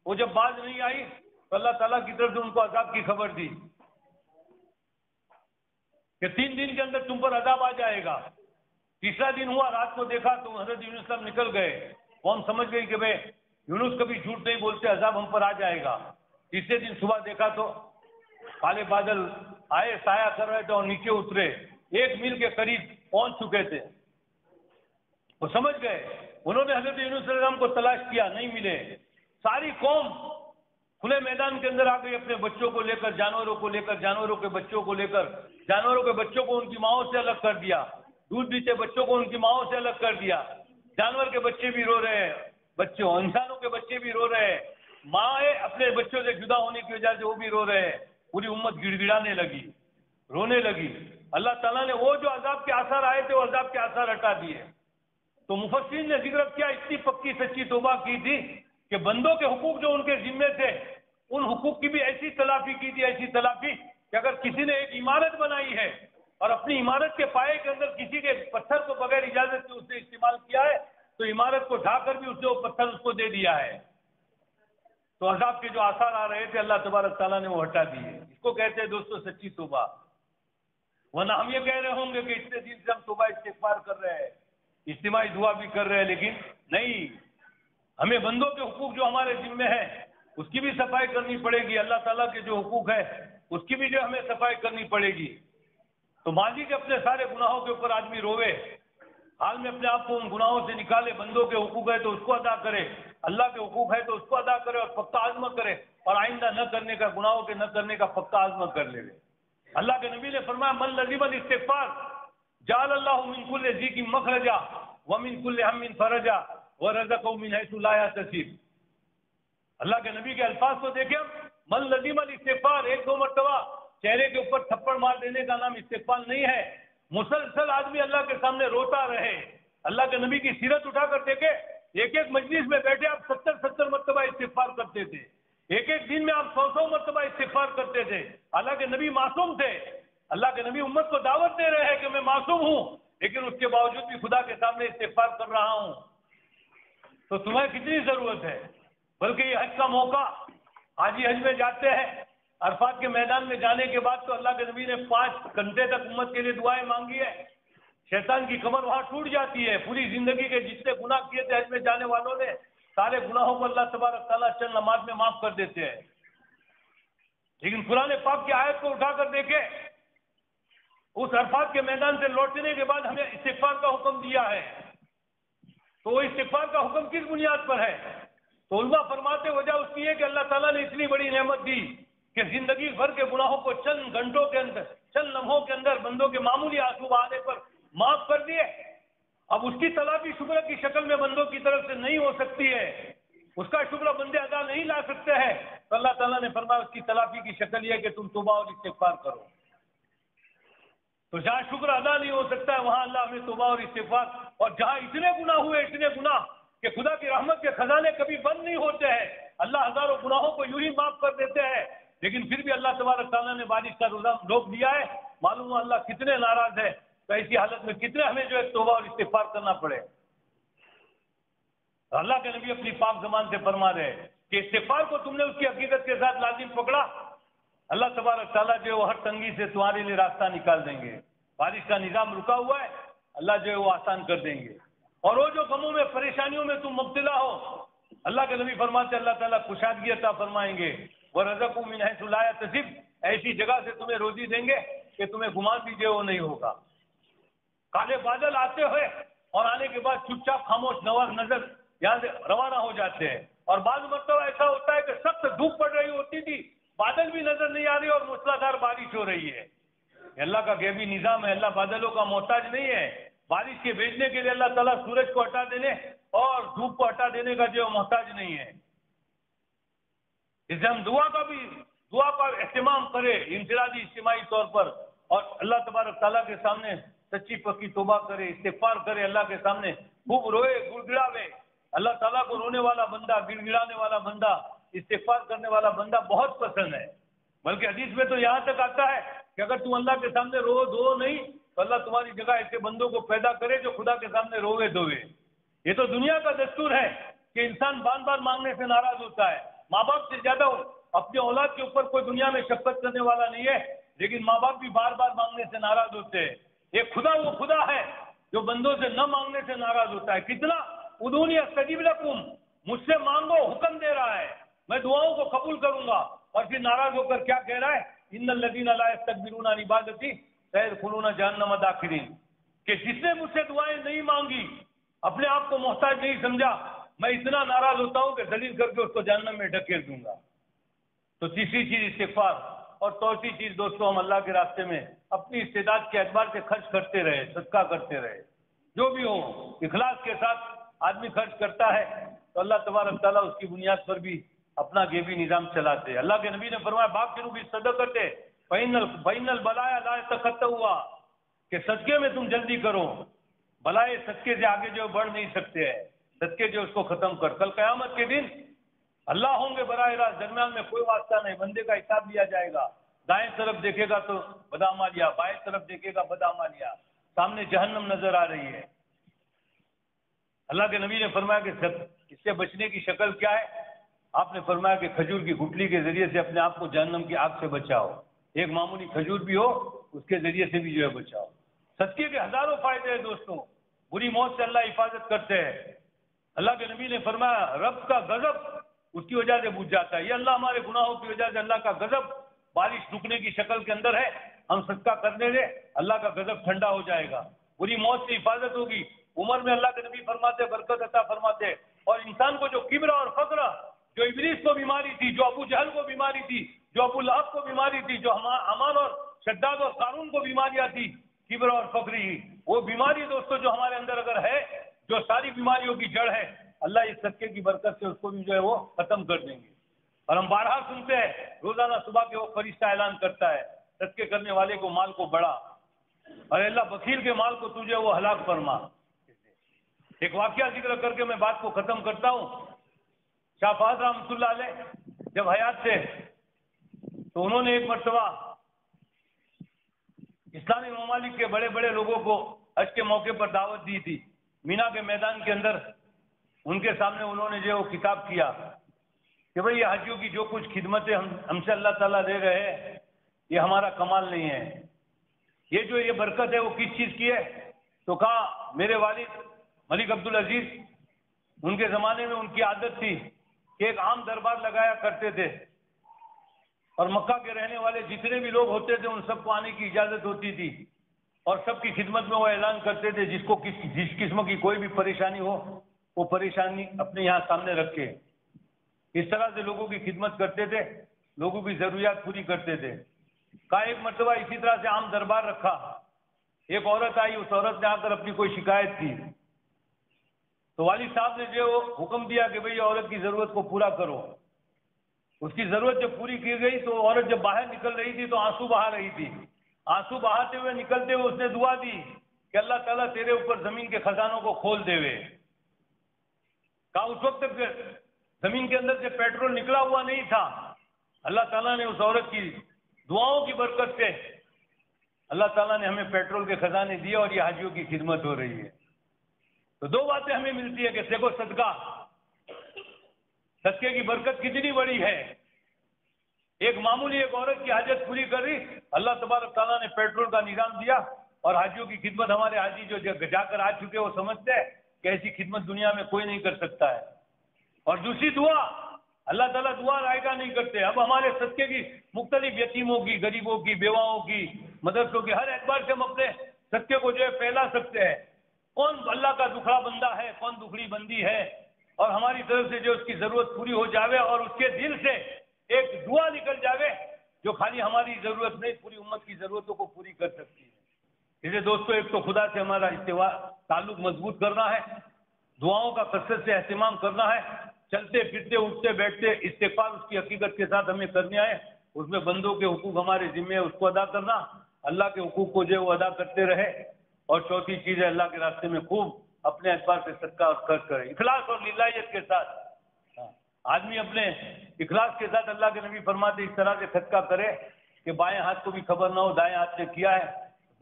S1: وہ جب باز نہیں آئی تو اللہ تعالیٰ کی طرف سے ان کو عذاب کی خبر دی کہ 3 دن کے اندر تم پر عذاب آ جائے گا۔ تیسرا دن ہوا، رات کو دیکھا تو حضرت یونس علیہ السلام نکل گئے، قوم سمجھ گئی کہ بھئی یونس کبھی جھوٹ نہیں بولتے، عذاب ہم پر آ جائے گا۔ تیسرے دن صبح دیکھا تو کالے بادل آئے، سایہ کر رہے تھے اور نیچے اترے، 1 میل کے قریب پہنچ چکے تھے، وہ سمجھ گئے، انہوں نے حضرت یونس علیہ السلام کو تلاش کیا، نہیں ملے، ساری قوم کھلے میدان کے اندر آ گئی، اپنے بچوں کو لے کر، جانوروں کو لے کر، جانوروں کے بچوں کو لے کر، جانوروں کے بچوں کو ان کی ماؤں سے الگ کر دیا، دودھ پیتے بچوں کو ان کی ماؤں سے الگ کر دیا، جانور کے بچے بھی رو رہے ہیں، بچوں انسانوں کے بچے بھی رو رہے ہیں، ماں اپنے بچوں سے جدا ہونے کی وجہ سے وہ بھی رو رہے ہیں، پوری امت گڑ گڑانے لگی، رونے لگی۔ اللہ تعالیٰ نے وہ جو عذاب کے آثار آئے تھے وہ عذاب کے آثار ہٹا دیے۔ تو مفسرین نے ذکر کیا، اتنی پکی سچی توبہ کی تھی کہ بندوں کے حقوق جو ان کے ذمے تھے ان حقوق کی بھی ایسی تلافی کی تھی، ایسی تلافی کہ اگر کسی نے ایک عمارت بنائی ہے اور اپنی عمارت کے پائے کے اندر کسی کے پتھر کو بغیر اجازت کے اس نے استعمال کیا ہے تو عمارت کو ڈھا کر بھی اس نے وہ پتھر اس کو دے دیا ہے۔ تو عذاب کے جو آثار آ رہے تھے اللہ تبارک تعالیٰ نے وہ ہٹا دیے، اس کو کہتے ہیں دوستو سچی توبہ۔ ورنہ ہم یہ کہہ رہے ہوں گے کہ اتنے دن سے ہم توبہ استغفار کر رہے ہیں، اجتماعی دعا بھی کر رہے ہیں، لیکن نہیں، ہمیں بندوں کے حقوق جو ہمارے ذمے ہیں اس کی بھی صفائی کرنی پڑے گی، اللہ تعالیٰ کے جو حقوق ہے اس کی بھی جو ہمیں صفائی کرنی پڑے گی۔ تو ماضی کے اپنے سارے گناہوں کے اوپر آدمی روے، حال میں اپنے آپ کو ان گناہوں سے نکالے، بندوں کے حقوق ہے تو اس کو ادا کرے، اللہ کے حقوق ہے تو اس کو ادا کرے اور پختہ عزم کرے، اور آئندہ نہ کرنے کا، گناہوں کے نہ کرنے کا پختہ عزم کر لے۔ اللہ کے نبی نے فرمایا من لزم الاستغفار جعل اللہ من کل ضیق مخرجا ومن کل ہم فرجا ورزقہ من حیث لا یحتسب۔ اللہ کے نبی کے الفاظ کو دیکھیں، من لزم الاستغفار، 1-2 مرتبہ چہرے کے اوپر تھپڑ مار دینے کا نام استغفار نہیں ہے، مسلسل آدمی اللہ کے سامنے روتا رہے۔ اللہ کے نبی کی سیرت اٹھا کر دیکھے، ایک مجلس میں بیٹھے آپ 70 مرتبہ استغفار کرتے تھے، ایک دن میں آپ 100 مرتبہ استغفار کرتے تھے۔ اللہ کے نبی معصوم تھے، اللہ کے نبی امت کو دعوت دے رہے ہیں کہ میں معصوم ہوں، لیکن اس کے باوجود بھی خدا کے سامنے استغفار کر رہا ہوں۔ تو تمہیں کتنی ضرورت ہے؟ بلکہ یہ حج کا موقع، حاجی حج میں جاتے ہیں عرفات کے میدان میں جانے کے بعد تو اللہ کے نبی نے 5 گھنٹے تک امت کے لیے دعائیں مانگی ہے. شیطان کی کمر وہاں ٹوٹ جاتی ہے. پوری زندگی کے جتنے گناہ کیے تھے حج میں جانے والوں نے, سارے گناہوں کو اللہ تبارک تعالیٰ چند نماز میں معاف کر دیتے ہیں. لیکن قرآن پاک کی آیت کو اٹھا کر دیکھیں, اس عرفات کے میدان سے لوٹنے کے بعد ہمیں استغفار کا حکم دیا ہے. تو وہ استغفار کا حکم کس بنیاد پر ہے؟ تو علماء فرماتے وجہ اس کی ہے کہ اللہ تعالیٰ نے اتنی بڑی نعمت دی کہ زندگی بھر کے گناہوں کو چند گھنٹوں کے اندر, چند لمحوں کے اندر بندوں کے معمولی آنسو بہانے پر معاف کر دیے. اب اس کی تلافی شکر کی شکل میں بندوں کی طرف سے نہیں ہو سکتی ہے, اس کا شکر بندے ادا نہیں لا سکتے ہیں. تو اللہ تعالیٰ نے فرمایا اس کی تلافی کی شکل یہ ہے کہ تم توبہ اور استغفار کرو. تو جہاں شکر ادا نہیں ہو سکتا ہے وہاں اللہ ہمیں توبہ اور استغفار, اور جہاں اتنے گناہ ہوئے, اتنے گناہ کہ خدا کی رحمت کے خزانے کبھی بند نہیں ہوتے ہیں, اللہ ہزاروں گناہوں کو یوں ہی معاف کر دیتے ہیں, لیکن پھر بھی اللہ تبارک تعالیٰ نے بارش کا روزہ روک دیا ہے. معلوم ہو اللہ کتنے ناراض ہے. تو ایسی حالت میں کتنے ہمیں جو ہے توبہ اور استغفار کرنا پڑے. اللہ کے نبی اپنی پاک زبان سے فرما رہے ہیں کہ استغفار کو تم نے اس کی حقیقت کے ساتھ لازم پکڑا, اللہ تبارک تعالیٰ جو ہے وہ ہر تنگی سے تمہارے لیے راستہ نکال دیں گے. بارش کا نظام رکا ہوا ہے, اللہ جو ہے وہ آسان کر دیں گے. اور وہ جو غموں میں پریشانیوں میں تم مبتلا ہو, اللہ کے نبی فرماتے اللہ تعالیٰ کشادگی عطا فرمائیں گے. وَرَزَقُهُم مِّنْ حَيْثُ لَا يَحْتَسِبُ, ایسی جگہ سے تمہیں روزی دیں گے کہ تمہیں گمان بھی جو وہ نہیں ہوگا. کالے بادل آتے ہوئے اور آنے کے بعد چپ چاپ خاموش نظر یہاں سے روانہ ہو جاتے ہیں. اور بعض مرتبہ ایسا ہوتا ہے کہ سخت دھوپ پڑ رہی ہوتی تھی, بادل بھی نظر نہیں آ رہی اور موسلادھار بارش ہو رہی ہے. اللہ کا غیبی نظام ہے, اللہ بادلوں کا محتاج نہیں ہے. بارش کے بھیجنے کے لیے اللہ تعالیٰ سورج کو ہٹا دینے اور دھوپ کو ہٹا دینے کا جو محتاج نہیں ہے. اس سے ہم دعا کا اہتمام کریں انفرادی اجتماعی طور پر, اور اللہ تبارک تعالیٰ کے سامنے سچی پکی توبہ کرے, استغفار کرے, اللہ کے سامنے خوب روئے, گڑ گڑاوے. اللہ تعالیٰ کو رونے والا بندہ, گڑ گڑانے والا بندہ, استغفار کرنے والا بندہ بہت پسند ہے. بلکہ حدیث میں تو یہاں تک آتا ہے کہ اگر تم اللہ کے سامنے رو نہیں تو اللہ تمہاری جگہ ایسے بندوں کو پیدا کرے جو خدا کے سامنے روے دھوے. یہ تو دنیا کا دستور ہے کہ انسان بار بار مانگنے سے ناراض ہوتا ہے. ماں باپ سے زیادہ اپنے اولاد کے اوپر کوئی دنیا میں شفقت کرنے والا نہیں ہے, لیکن ماں باپ بھی بار بار مانگنے سے ناراض ہوتے ہیں. ایک خدا وہ خدا ہے جو بندوں سے نہ مانگنے سے ناراض ہوتا ہے. کتنا ادعونی استجب لکم, مجھ سے مانگو, حکم دے رہا ہے, میں دعاؤں کو قبول کروں گا. اور پھر ناراض ہو کر کیا کہہ رہا ہے, ان الذین لا یستکبرون عن عبادتی سیدخلون جہنم داخرین, کہ جس نے مجھ سے دعائیں نہیں مانگی, اپنے آپ کو محتاج نہیں سمجھا, میں اتنا ناراض ہوتا ہوں کہ ذلیل کر کے اس کو جہنم میں ڈھکیل دوں گا. تو تیسری چیز استغفار, اور چوتھی چیز دوستوں ہم اللہ کے راستے میں اپنی استعداد کے اعتبار سے خرچ کرتے رہے, صدقہ کرتے رہے. جو بھی ہو اخلاص کے ساتھ آدمی خرچ کرتا ہے تو اللہ تبارک تعالیٰ اس کی بنیاد پر بھی اپنا غیبی نظام چلاتے ہیں. اللہ کے نبی نے فرمایا باقی بھی صدقہ کرتے بین البلایا لا تخطا ہوا, کہ صدقے میں تم جلدی کرو, بلائے صدقے سے آگے جو بڑھ نہیں سکتے ہیں, صدقے جو اس کو ختم کر. کل قیامت کے دن اللہ ہوں گے براہ راست, درمیان میں کوئی واسطہ نہیں, بندے کا حساب لیا جائے گا. دائیں طرف دیکھے گا تو بدعمالیہ, بائیں طرف دیکھے گا بدعمالیہ, سامنے جہنم نظر آ رہی ہے. اللہ کے نبی نے فرمایا کہ اس سے بچنے کی شکل کیا ہے؟ آپ نے فرمایا کہ کھجور کی گٹلی کے ذریعے سے اپنے آپ کو جہنم کی آگ سے بچاؤ. ایک معمولی کھجور بھی ہو اس کے ذریعے سے بھی جو ہے بچاؤ. صدقے کے ہزاروں فائدے ہیں دوستوں, بری موت سے اللہ حفاظت کرتے ہیں. اللہ کے نبی نے فرمایا رب کا غضب اس کی وجہ سے بجھ جاتا ہے. یہ اللہ ہمارے گناہوں کی وجہ سے اللہ کا غضب بارش رکنے کی شکل کے اندر ہے, ہم صدقہ کرنے دیں, اللہ کا غضب ٹھنڈا ہو جائے گا, بری موت سے حفاظت ہوگی. عمر میں اللہ کے نبی فرماتے برکت عطا فرماتے. اور انسان کو جو کبر اور فقر, جو ابلیس کو بیماری تھی, جو ابو جہل کو بیماری تھی, جو ابو لہب کو بیماری تھی, جو حمان اور شداد اور قارون کو بیماریاں تھی, کبر اور فقری, وہ بیماری دوستوں جو ہمارے اندر اگر ہے, جو ساری بیماریوں کی جڑ ہے, اللہ اس صدقے کی برکت سے اس کو بھی جو ہے وہ ختم کر دیں گے. اور ہم بارہا سنتے ہیں روزانہ صبح کے وہ فرشتہ اعلان کرتا ہے صدقے کرنے والے کو مال کو بڑھا, اور اللہ بخیل کے مال کو تجھے وہ ہلاک فرما. ایک واقعہ ذکر کر کے میں بات کو ختم کرتا ہوں. شاہ فہد رحمۃ اللہ علیہ جب حیات تھے تو انہوں نے ایک مرتبہ اسلامی ممالک کے بڑے بڑے لوگوں کو حج کے موقع پر دعوت دی تھی. مینا کے میدان کے اندر ان کے سامنے انہوں نے جو کتاب کیا, کہ بھئی یہ حاجیوں کی جو کچھ خدمتیں ہم سے اللہ تعالیٰ دے رہے ہیں یہ ہمارا کمال نہیں ہے، یہ برکت ہے وہ کس چیز کی ہے؟ تو کہا میرے والد ملک عبدالعزیز، ان کے زمانے میں ان کی عادت تھی کہ ایک عام دربار لگایا کرتے تھے اور مکہ کے رہنے والے جتنے بھی لوگ ہوتے تھے ان سب کو آنے کی اجازت ہوتی تھی اور سب کی خدمت میں وہ اعلان کرتے تھے جس قسم کی کوئی بھی پریشانی ہو وہ پریشانی اپنے یہاں سامنے رکھے. اس طرح سے لوگوں کی خدمت کرتے تھے، لوگوں کی ضروریات پوری کرتے تھے. کہا ایک مرتبہ اسی طرح سے عام دربار رکھا، ایک عورت آئی، اس عورت نے آ کر اپنی کوئی شکایت کی تو والد صاحب نے جو حکم دیا کہ بھئی عورت کی ضرورت کو پورا کرو. اس کی ضرورت جب پوری کی گئی تو عورت جب باہر نکل رہی تھی تو آنسو بہا رہی تھی. آنسو بہاتے ہوئے نکلتے ہوئے اس نے دعا دی کہ اللہ تعالیٰ تیرے اوپر زمین کے خزانوں کو کھول دے وے. کہا اس وقت تک زمین کے اندر سے پیٹرول نکلا ہوا نہیں تھا. اللہ تعالیٰ نے اس عورت کی دعاؤں کی برکت سے اللہ تعالیٰ نے ہمیں پیٹرول کے خزانے دیے اور یہ حاجیوں کی خدمت ہو رہی ہے. تو دو باتیں ہمیں ملتی ہے کہ دیکھو صدقے کی برکت کتنی بڑی ہے. ایک معمولی ایک عورت کی حاجت پوری کر رہی، اللہ تبارک تعالیٰ نے پیٹرول کا نظام دیا اور حاجیوں کی خدمت ہمارے حاجی جو جا کر آ چکے وہ سمجھتے ہیں کہ ایسی خدمت دنیا میں کوئی نہیں کر سکتا ہے. اور دوسری دعا، اللہ تعالیٰ دعا رائگاں نہیں کرتے. اب ہمارے صدقے کی مختلف یتیموں کی، غریبوں کی، بیواؤں کی، مدرسوں کی، ہر اعتبار سے ہم اپنے صدقے کو جو ہے پھیلا سکتے ہیں. کون اللہ کا دکھڑا بندہ ہے، کون دکھڑی بندی ہے، اور ہماری طرف سے جو اس کی ضرورت پوری ہو جاوے اور اس کے دل سے ایک دعا نکل جاوے جو خالی ہماری ضرورت نہیں پوری امت کی ضرورتوں کو پوری کر سکتی ہے. اس لیے دوستو ایک تو خدا سے ہمارا تعلق مضبوط کرنا ہے، دعاؤں کا کثرت سے اہتمام کرنا ہے، چلتے پھرتے اٹھتے بیٹھتے استغفار اس کی حقیقت کے ساتھ ہمیں کرنے آئے، اس میں بندوں کے حقوق ہمارے ذمہ ہے اس کو ادا کرنا، اللہ کے حقوق کو جو وہ ادا کرتے رہے. اور چوتھی چیز ہے اللہ کے راستے میں خوب اپنے اعتبار سے صدقہ اور خرچ کرے، اخلاص اور للہیت کے ساتھ. آدمی اپنے اخلاص کے ساتھ، اللہ کے نبی فرماتے اس طرح سے صدقہ کرے کہ بائیں ہاتھ کو بھی خبر نہ ہو دائیں ہاتھ نے کیا ہے،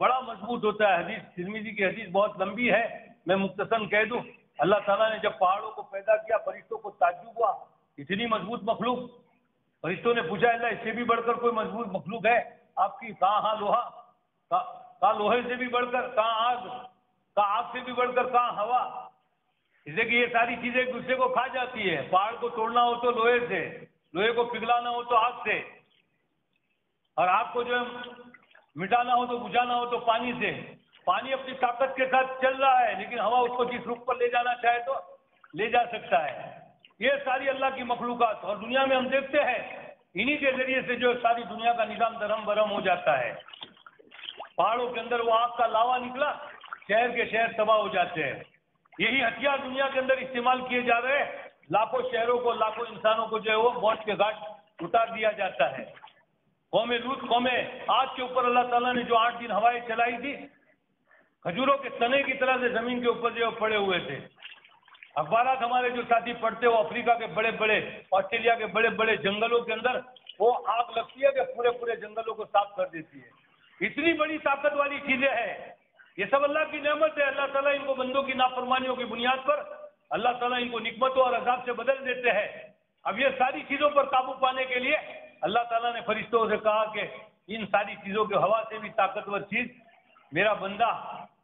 S1: بڑا مضبوط ہوتا ہے. حدیث ترمذی کی حدیث بہت لمبی ہے، میں مختصراً کہہ دوں. اللہ تعالیٰ نے جب پہاڑوں کو پیدا کیا فرشتوں کو تعجب ہوا، اتنی مضبوط مخلوق. فرشتوں نے پوچھا اللہ اس سے بھی بڑھ کر کوئی مضبوط مخلوق ہے آپ کی؟ کہاں لوہا، کہاں لوہے سے بھی بڑھ کر، کہاں آگ، کہاں آگ سے بھی بڑھ کر، کہاں ہوا. اس لیے کہ یہ ساری چیزیں ایک دوسرے کو کھا جاتی ہے. پہاڑ کو توڑنا ہو تو لوہے سے، لوہے کو پگھلانا ہو تو آگ سے، اور آگ کو جو ہے مٹانا ہو تو بجھانا ہو تو پانی سے. پانی اپنی طاقت کے ساتھ چل رہا ہے لیکن ہوا اس کو جس رخ پر لے جانا چاہے تو لے جا سکتا ہے. یہ ساری اللہ کی مخلوقات، اور دنیا میں ہم دیکھتے ہیں انہی کے ذریعے سے جو ساری دنیا کا نظام درہم برہم ہو جاتا ہے. پہاڑوں کے اندر وہ آگ کا لاوا نکلا، شہر کے شہر تباہ ہو جاتے ہیں. یہی ہتھیار دنیا کے اندر استعمال کیے جا رہے ہیں، لاکھوں شہروں کو، لاکھوں انسانوں کو جو ہے وہ موت کے گھاٹ اتار دیا جاتا ہے. قوم لوط، قوم عاد کے اوپر اللہ تعالیٰ نے جو 8 دن ہوائیں چلائی تھی، کھجوروں کے تنے کی طرح سے زمین کے اوپر جو پڑے ہوئے تھے. اخبارات ہمارے جو ساتھی پڑھتے وہ افریقہ کے بڑے بڑے، آسٹریلیا کے بڑے بڑے جنگلوں کے اندر وہ آگ لگتی ہے کہ پورے پورے جنگلوں کو صاف کر دیتی ہے. اتنی بڑی طاقت والی چیزیں ہیں. یہ سب اللہ کی نعمت ہے. اللہ تعالیٰ ان کو بندوں کی نافرمانیوں کی بنیاد پر اللہ تعالیٰ ان کو نعمتوں اور عذاب سے بدل دیتے ہیں. اب یہ ساری چیزوں پر قابو پانے کے لیے اللہ تعالیٰ نے فرشتوں سے کہا کہ ان ساری چیزوں کے ہوا سے بھی طاقتور چیز میرا بندہ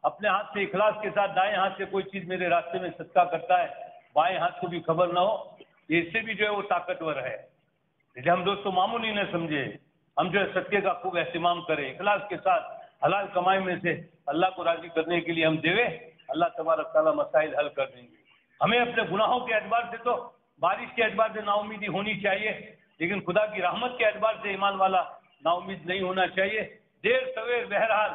S1: اپنے ہاتھ سے اخلاص کے ساتھ دائیں ہاتھ سے کوئی چیز میرے راستے میں صدقہ کرتا ہے، بائیں ہاتھ کو بھی خبر نہ ہو، اس سے بھی جو ہے وہ طاقتور ہے. اسے ہم دوستوں معمولی نہ سمجھے، ہم جو ہے صدقے کا خوب اہتمام کریں، اخلاص کے ساتھ حلال کمائی میں سے اللہ کو راضی کرنے کے لیے ہم دیوے، اللہ تبارک تعالیٰ مسائل حل کر دیں گے. ہمیں اپنے گناہوں کے اعتبار سے تو بارش کے اعتبار سے نا امیدی ہونی چاہیے، لیکن خدا کی رحمت کے اعتبار سے ایمان والا نا امید نہیں ہونا چاہیے. دیر سویر بہرحال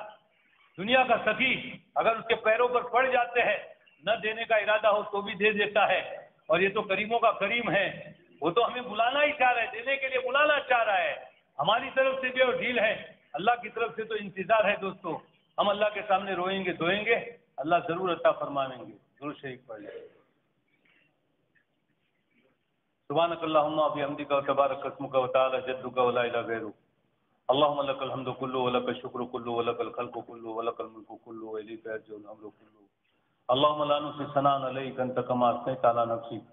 S1: دنیا کا سخی اگر اس کے پیروں پر پڑ جاتے ہیں، نہ دینے کا ارادہ ہو تو بھی دے دیتا ہے. اور یہ تو کریموں کا کریم ہے، وہ تو ہمیں بلانا ہی چاہ رہا ہے، دینے کے لیے بلانا چاہ رہا ہے. ہماری طرف سے جو ڈھیل ہے، اللہ کی طرف سے تو انتظار ہے. دوستو ہم اللہ کے سامنے روئیں گے دھوئیں گے، اللہ ضرور عطا فرمائیں گے. درود شریف پڑھ لیں. سبحانک اللہم و بحمدک و تبارک اسمک و تعالی جدک و لا الہ غیرک. اللهم لك الحمد كله ولك الشكر كله ولك الخلق كله ولك الملك كله وإليك يرجع الأمر كله. اللهم لا نحصي ثناء عليك أنت كما أثنيت على نفسك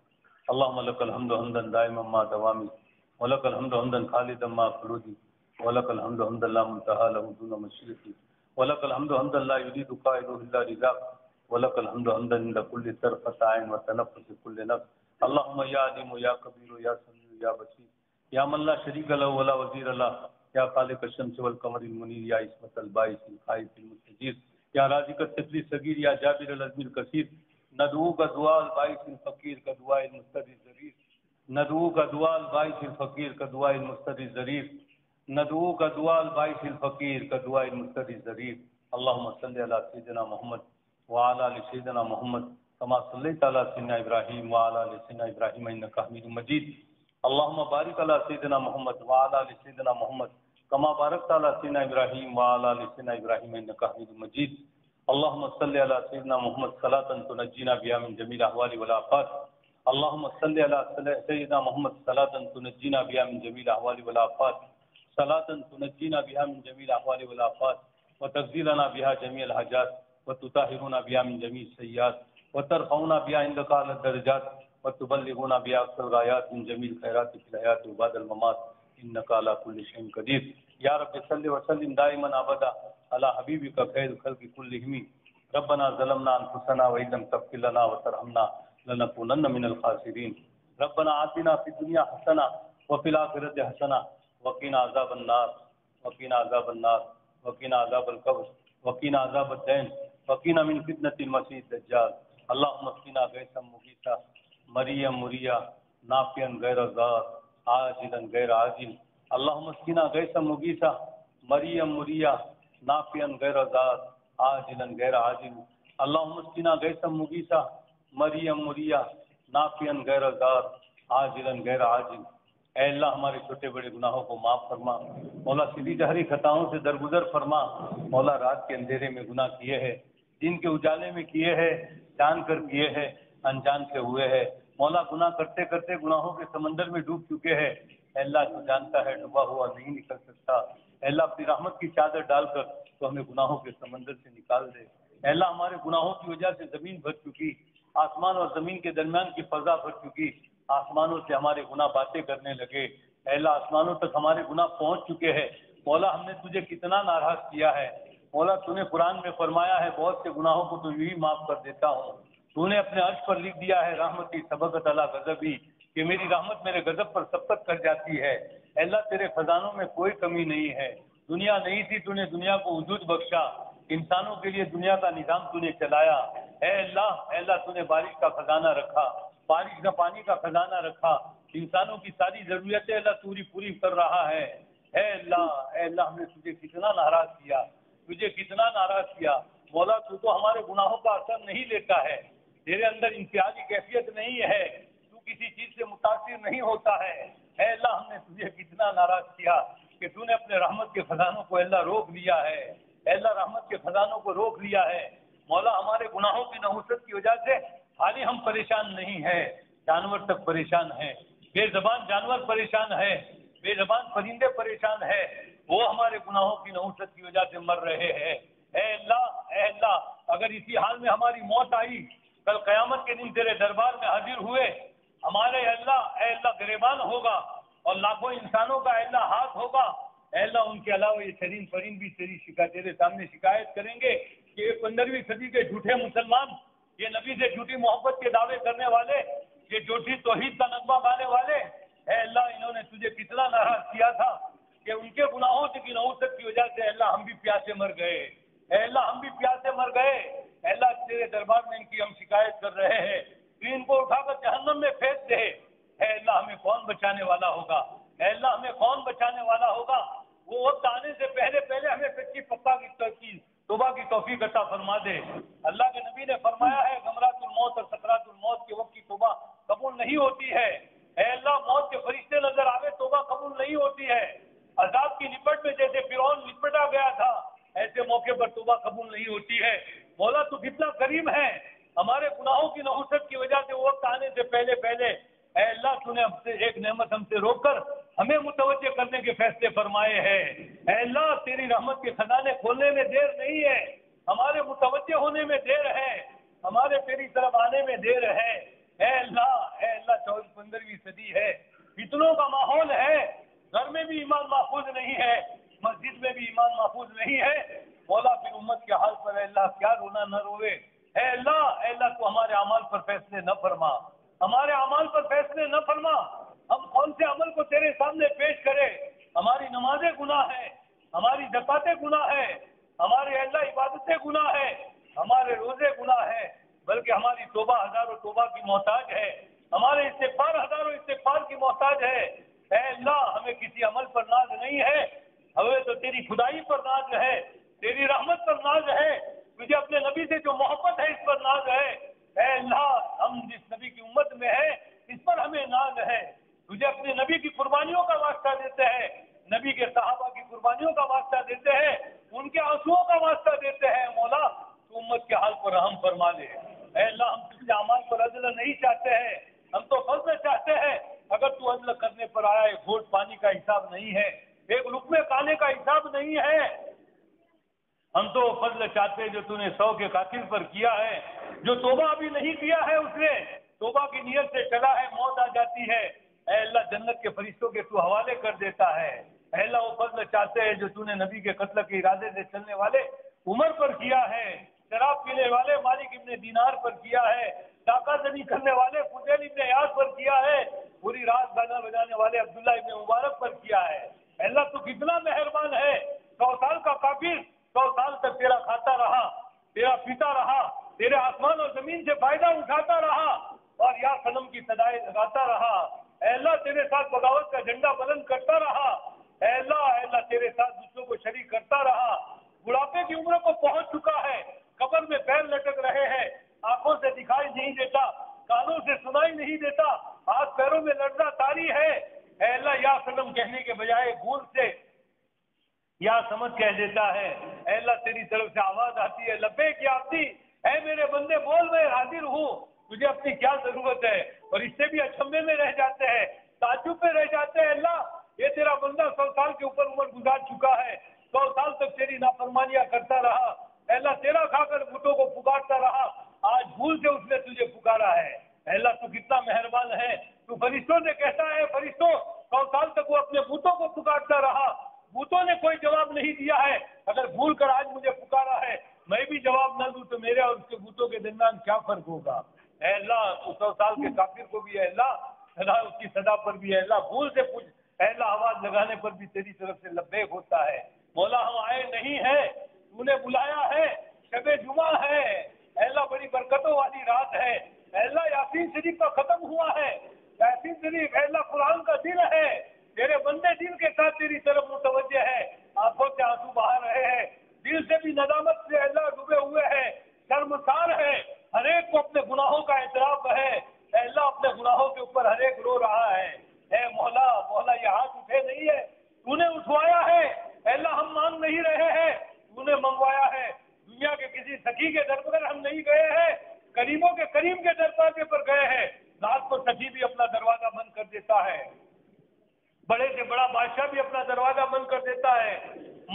S1: اللهم لك الحمد حمدا دائما مع دوامي ولك الحمد حمدا خالدا مع خلودي ولك الحمد حمدا لا منتهى له دون مشيئتي ولك الحمد حمدا لا يريد قائله الا رضاك ولك الحمد حمدا عند كل طرفة عين وتنفس كل نفس اللهم يا عليم يا كبير يا سميع يا بصير يا من لا شريك له ولا وزير له يا خالق الشمس والقمر المنير يا عصمة الباعث الخائف المستجير يا رازق الطفل الصغير يا جابر العظم الكثير ندعوك دعاء الباعث الفقير كدعاء المستر الزرير ندعوك دعاء الباعث الفقير كدعاء المستر الزرير ندعوك دعاء الباعث الفقير كدعاء المستر الزرير اللهم صل على سيدنا محمد وعلى ال سيدنا محمد كما صليت على سيدنا ابراهيم وعلى ال سيدنا ابراهيم انك حميد مجيد اللهم بارك على سيدنا محمد وعلى ال سيدنا محمد كما باركت على سيدنا ابراهيم وعلى ال سيدنا ابراهيم انك حميد مجيد اللهم صل على سيدنا محمد صلاة تنجينا بها من جميع الاحوال والافات اللهم صل على سيدنا محمد صلاة تنجينا بها من جميع الاحوال والافات صلاة تنجينا بها من جميع الاحوال والافات وتغفر لنا بها جميع الحاجات وتطهرنا بها من جميع السيئات وترفعنا بها عندك اعلى الدرجات وتبلغنا بها اقصى الغايات من جميع الخيرات في الحياة وبعد الممات انك على كل شيء قدير یا رب صل وسلم دائما ابدا على حبيبك خير الخلق كلهم ربنا ظلمنا انفسنا وان لم تغفر لنا وترحمنا لنكونن من الخاسرين ربنا آتنا في الدنيا حسنة وفي الآخرة حسنة وقنا عذاب النار وقنا عذاب النار وقنا عذاب القبر وقنا عذاب الدين وقنا من فتنة المسيح الدجال اللهم اسقنا غيثا مغيثا مريم مريا نافعا غير ضار عاجلا غير عاجل اللهم اسقنا غيثا مغيثا مريم مريا نافعا غير ضار عاجلا غير عاجل اللهم اسقنا غيثا مغيثا مریم مریا نافعا غیر ضار عاجلا غیر عاجل اے اللہ ہمارے چھوٹے بڑے گناہوں کو معاف فرما مولا سیدھی جہری خطاؤں سے درگزر فرما مولا رات کے اندھیرے میں گناہ کیے ہیں دن کے اجالے میں کیے ہیں جان کر کیے ہیں انجان سے ہوئے ہیں مولا گناہ کرتے کرتے گناہوں کے سمندر میں ڈوب چکے ہیں اے اللہ تو جانتا ہے ڈوبا ہوا نہیں نکل سکتا اے اللہ اپنی رحمت کی چادر ڈال کر تو ہمیں گناہوں کے سمندر سے نکال دے اے اللہ ہمارے گناہوں کی وجہ سے زمین بھر چکی آسمان اور زمین کے درمیان کی فضا بھر چکی آسمانوں سے ہمارے گناہ باتیں کرنے لگے اے اللہ آسمانوں تک ہمارے گناہ پہنچ چکے ہیں مولا ہم نے تجھے کتنا ناراض کیا ہے مولا تو نے قرآن میں فرمایا ہے بہت سے گناہوں کو تو یہی معاف کر دیتا ہوں تو نے اپنے عرش پر لکھ دیا ہے رحمتی سبقت علی غضبی کہ میری رحمت میرے غضب پر سبقت کر جاتی ہے اے اللہ تیرے خزانوں میں کوئی کمی نہیں ہے دنیا نہیں تھی تو نے دنیا کو وجود بخشا انسانوں کے لیے دنیا کا نظام تو نے چلایا اے اللہ تو نے بارش کا خزانہ رکھا بارش کا پانی کا خزانہ رکھا انسانوں کی ساری ضرورتیں اللہ پوری کر رہا ہے اے اللہ ہم نے تجھے کتنا ناراض کیا مولا تو ہمارے گناہوں کا اثر نہیں لیتا ہے تیرے اندر امتیازی کیفیت نہیں ہے تو کسی چیز سے متاثر نہیں ہوتا ہے اے اللہ ہم نے تجھے کتنا ناراض کیا کہ تو نے اپنے رحمت کے خزانوں کو اللہ روک لیا ہے اے اللہ رحمت کے خزانوں کو روک لیا ہے مولا ہمارے گناہوں کی نحوست کی وجہ سے خالی ہم پریشان نہیں ہیں جانور تک پریشان ہیں بے زبان جانور پریشان ہے بے زبان پرندے پریشان ہے وہ ہمارے گناہوں کی نحوست کی وجہ سے مر رہے ہیں اے اللہ اگر اسی حال میں ہماری موت آئی کل قیامت کے دن تیرے دربار میں حاضر ہوئے ہمارے اے اللہ گریبان ہوگا اور لاکھوں انسانوں کا اے اللہ ہاتھ ہوگا اے اللہ ان کے علاوہ یہ شرین فرین بھی تیرے سامنے شکایت کریں گے کہ 15ویں صدی کے جھوٹے مسلمان یہ نبی سے جھوٹی محبت کے دعوے کرنے والے یہ جھوٹی توحید کا نغمہ گانے والے اے اللہ انہوں نے تجھے کتنا ناراض کیا تھا کہ ان کے گناہوں کی نحوست کی وجہ سے اللہ ہم بھی پیاسے مر گئے اے اللہ ہم بھی پیاسے مر گئے اے اللہ تیرے دربار میں ان کی ہم شکایت کر رہے ہیں تو ان کو اٹھا کر جہنم میں پھینک دے اے اللہ ہمیں کون بچانے والا ہوگا اے اللہ ہمیں کون بچانے والا ہوگا وہ وقت آنے سے پہلے ہمیں سچی پکا کی توبہ کی توفیق عطا فرما دے اللہ کے نبی نے فرمایا ہے غمرات الموت اور سکرات الموت کے وقت کی توبہ قبول نہیں ہوتی ہے اے اللہ موت کے فرشتے نظر آوے توبہ قبول نہیں ہوتی ہے عذاب کی لپٹ میں جیسے فرعون لپٹا گیا تھا ایسے موقع پر توبہ قبول نہیں ہوتی ہے مولا تو کتنا کریم ہے ہمارے گناہوں کی نحوست کی وجہ سے وہ وقت آنے سے پہلے اے اللہ تو نے ہم سے ایک نعمت ہم سے روک کر ہمیں متوجہ کرنے کے فیصلے فرمائے ہیں اے اللہ تیری رحمت کے خزانے کھولنے میں دیر نہیں ہے ہمارے متوجہ ہونے میں دیر ہے ہمارے تیری طرف آنے میں دیر ہے اے اللہ اللہ 14-15ویں صدی ہے، فتنوں کا ماحول ہے، گھر میں بھی ایمان محفوظ نہیں ہے، مسجد میں بھی ایمان محفوظ نہیں ہے، مولا پھر امت کے حال پر اے اللہ کیا رونا نہ روے۔ اے اللہ تو ہمارے اعمال پر فیصلے نہ فرما، ہمارے اعمال پر فیصلے نہ فرما، ہم کون سے عمل کو تیرے سامنے پیش کرے؟ ہماری نمازیں گناہ ہے، ہماری زکاتیں گناہ ہے، ہمارے اللہ عبادتیں گناہ ہے، ہمارے روزے گناہ ہے، بلکہ ہماری توبہ ہزاروں توبہ کی محتاج ہے، ہمارے استغفار ہزاروں استغفار کی محتاج ہے۔ اے اللہ ہمیں کسی عمل پر ناز نہیں ہے، ہمیں تو تیری خدائی پر ناز ہے، تیری رحمت پر ناز ہے، تجھے اپنے نبی سے جو محبت ہے اس پر ناز ہے۔ اے اللہ ہم جس نبی کی امت میں ہیں اس پر ہمیں ناز ہے، تجھے اپنے نبی کی قربانیوں کا واسطہ دیتے ہیں، نبی کے صحابہ کی قربانیوں کا واسطہ دیتے ہیں، ان کے آنسوؤں کا واسطہ دیتے ہیں۔ مولا تو امت کے حال پر رحم فرما دے۔ اے اللہ ہم تجھ سے اعمال پر عدل نہیں چاہتے ہیں، ہم تو فضل چاہتے ہیں۔ اگر تو عدل کرنے پر آیا ایک گھونٹ پانی کا حساب نہیں ہے، ایک لقمے کھانے کا حساب نہیں ہے، ہم تو فضل چاہتے ہیں جو تو نے 100 کے قاتل پر کیا ہے، جو توبہ ابھی نہیں کیا ہے اس نے توبہ کی نیت سے چلا ہے، موت آ جاتی ہے، اے اللہ جنت کے فرشتوں کے تو حوالے کر دیتا ہے۔ اے اللہ وہ فضل چاہتے ہیں جو تو نے نبی کے قتل کے ارادے سے چلنے والے عمر پر کیا ہے، شراب پینے والے مالک ابن دینار پر کیا ہے، ڈاکہ زنی کرنے والے فضیل ابن عیاض پر کیا ہے، پوری رات گانا بجانے والے عبداللہ ابن مبارک پر کیا ہے۔ اے اللہ تو کتنا مہربان ہے، 100 سال کا کافر 100 سال تک تیرا کھاتا رہا، تیرا پیتا رہا، تیرے آسمان اور زمین سے فائدہ اٹھاتا رہا اور یا صنم کی صدائیں لگاتا رہا۔ اے اللہ تیرے ساتھ بغاوت کا جھنڈا بلند کرتا رہا، اے اللہ تیرے ساتھ دوسروں کو شریک کرتا رہا، بڑھاپے کی عمر کو پہنچ چکا ہے، قبر میں پیر لٹک رہے ہیں، آنکھوں سے دکھائی نہیں دیتا، کانوں سے سنائی نہیں دیتا، ہاتھ پیروں میں لرزہ طاری ہے۔ اے اللہ یا صنم کہنے کے بجائے بھول سے یا سمجھ کہہ دیتا ہے۔ اے اللہ تیری طرف سے آواز آتی ہے لبیک یا عبدی، اے میرے بندے بول میں حاضر ہوں، تجھے اپنی کیا ضرورت ہے؟ اور اس سے بھی اچھمبے میں رہ جاتے ہیں، تعجب میں رہ جاتے ہیں۔ اللہ یہ تیرا بندہ 100 سال کے اوپر عمر گزار چکا ہے، 100 سال تک تیری نافرمانیاں کرتا رہا، اے اللہ تیرا کھا کر بتوں کو پکارتا رہا، آج بھول سے اس نے تجھے پکارا ہے۔ اے اللہ تو کتنا مہربان ہے، تو فرشتوں سے کہتا ہے فرشتوں 100 سال تک وہ اپنے بتوں کو پکارتا رہا، بتوں نے کوئی جواب نہیں دیا ہے، اگر بھول کر آج مجھے پکارا ہے میں بھی جواب نہ دوں تو میرے اور اس کے بتوں کے درمیان کیا فرق ہوگا؟ اے اللہ تو 100 سال کے کافر کو بھی اے اللہ صدا اس کی صدا پر بھی اے اللہ بھول سے پوچھ، اے اللہ آواز لگانے پر بھی تیری طرف سے لبیک ہوتا ہے۔ مولا ہم آئے نہیں ہے، تو نے بلایا ہے، شب جمعہ ہے، اے اللہ بڑی برکتوں والی رات ہے، اے اللہ یاسین شریف کا ختم ہوا ہے، یاسین شریف اے اللہ قرآن کا دل ہے، تیرے بندے دل کے ساتھ تیری طرف متوجہ ہے، آنکھوں سے آنسو بہا رہے ہیں، دل سے بھی ندامت سے اللہ ڈوبے ہوئے ہیں، شرمسار ہے، ہر ایک کو اپنے گناہوں کا اعتراف ہے، اے اللہ اپنے گناہوں کے اوپر ہر ایک رو رہا ہے۔ اے مولا یہ ہاتھ اٹھے نہیں ہے، تو نے اٹھوایا ہے، اے اللہ ہم مانگ نہیں رہے ہیں، تو نے منگوایا ہے، دنیا کے کسی سخی کے در پر ہم نہیں گئے ہیں، کریموں کے کریم کے دروازے پر گئے ہیں، رات کو سخی بھی اپنا دروازہ بند کر دیتا ہے، بڑے سے بڑا بادشاہ بھی اپنا دروازہ بند کر دیتا ہے،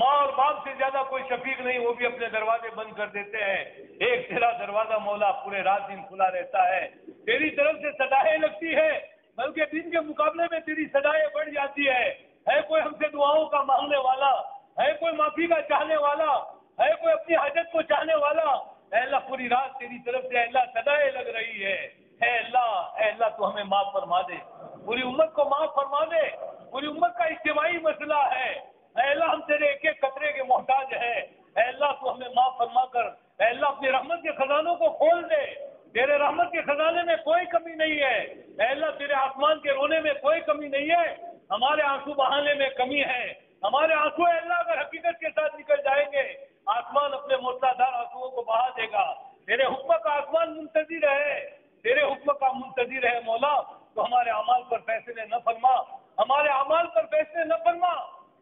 S1: ماں اور باپ سے زیادہ کوئی شفیق نہیں، وہ بھی اپنے دروازے بند کر دیتے ہیں، ایک تیرا دروازہ مولا پورے رات دن کھلا رہتا ہے، تیری طرف سے صدائیں لگتی ہے، بلکہ دن کے مقابلے میں تیری صدائیں بڑھ جاتی ہے کوئی ہم سے دعاؤں کا مانگنے والا، ہے کوئی معافی کا چاہنے والا، ہے کوئی اپنی حاجت کو چاہنے والا، اے اللہ پوری رات تیری طرف سے اے اللہ صدائیں لگ رہی ہے، اے اللہ تو ہمیں معاف فرما دے، پوری امت کو معاف فرما دے، پوری امت کا اجتماعی مسئلہ ہے، اے اللہ ہم تیرے ایک ایک قطرے کے محتاج ہیں، اے اللہ تو ہمیں معاف فرما کر اے اللہ اپنی رحمت کے خزانوں کو کھول دے، تیرے رحمت کے خزانے میں کوئی کمی نہیں ہے، اے اللہ تیرے آسمان کے رونے میں کوئی کمی نہیں ہے، ہمارے آنسو بہانے میں کمی ہے، ہمارے آنسو اے اللہ اگر حقیقت کے ساتھ نکل جائیں گے آسمان اپنے موسلادھار آنسوؤں کو بہا دے گا، تیرے حکم کا آسمان منتظر ہے، تیرے حکم کا منتظر ہے مولا، تو ہمارے اعمال پر فیصلے نہ فرما، ہمارے اعمال پر فیصلے نہ فرما،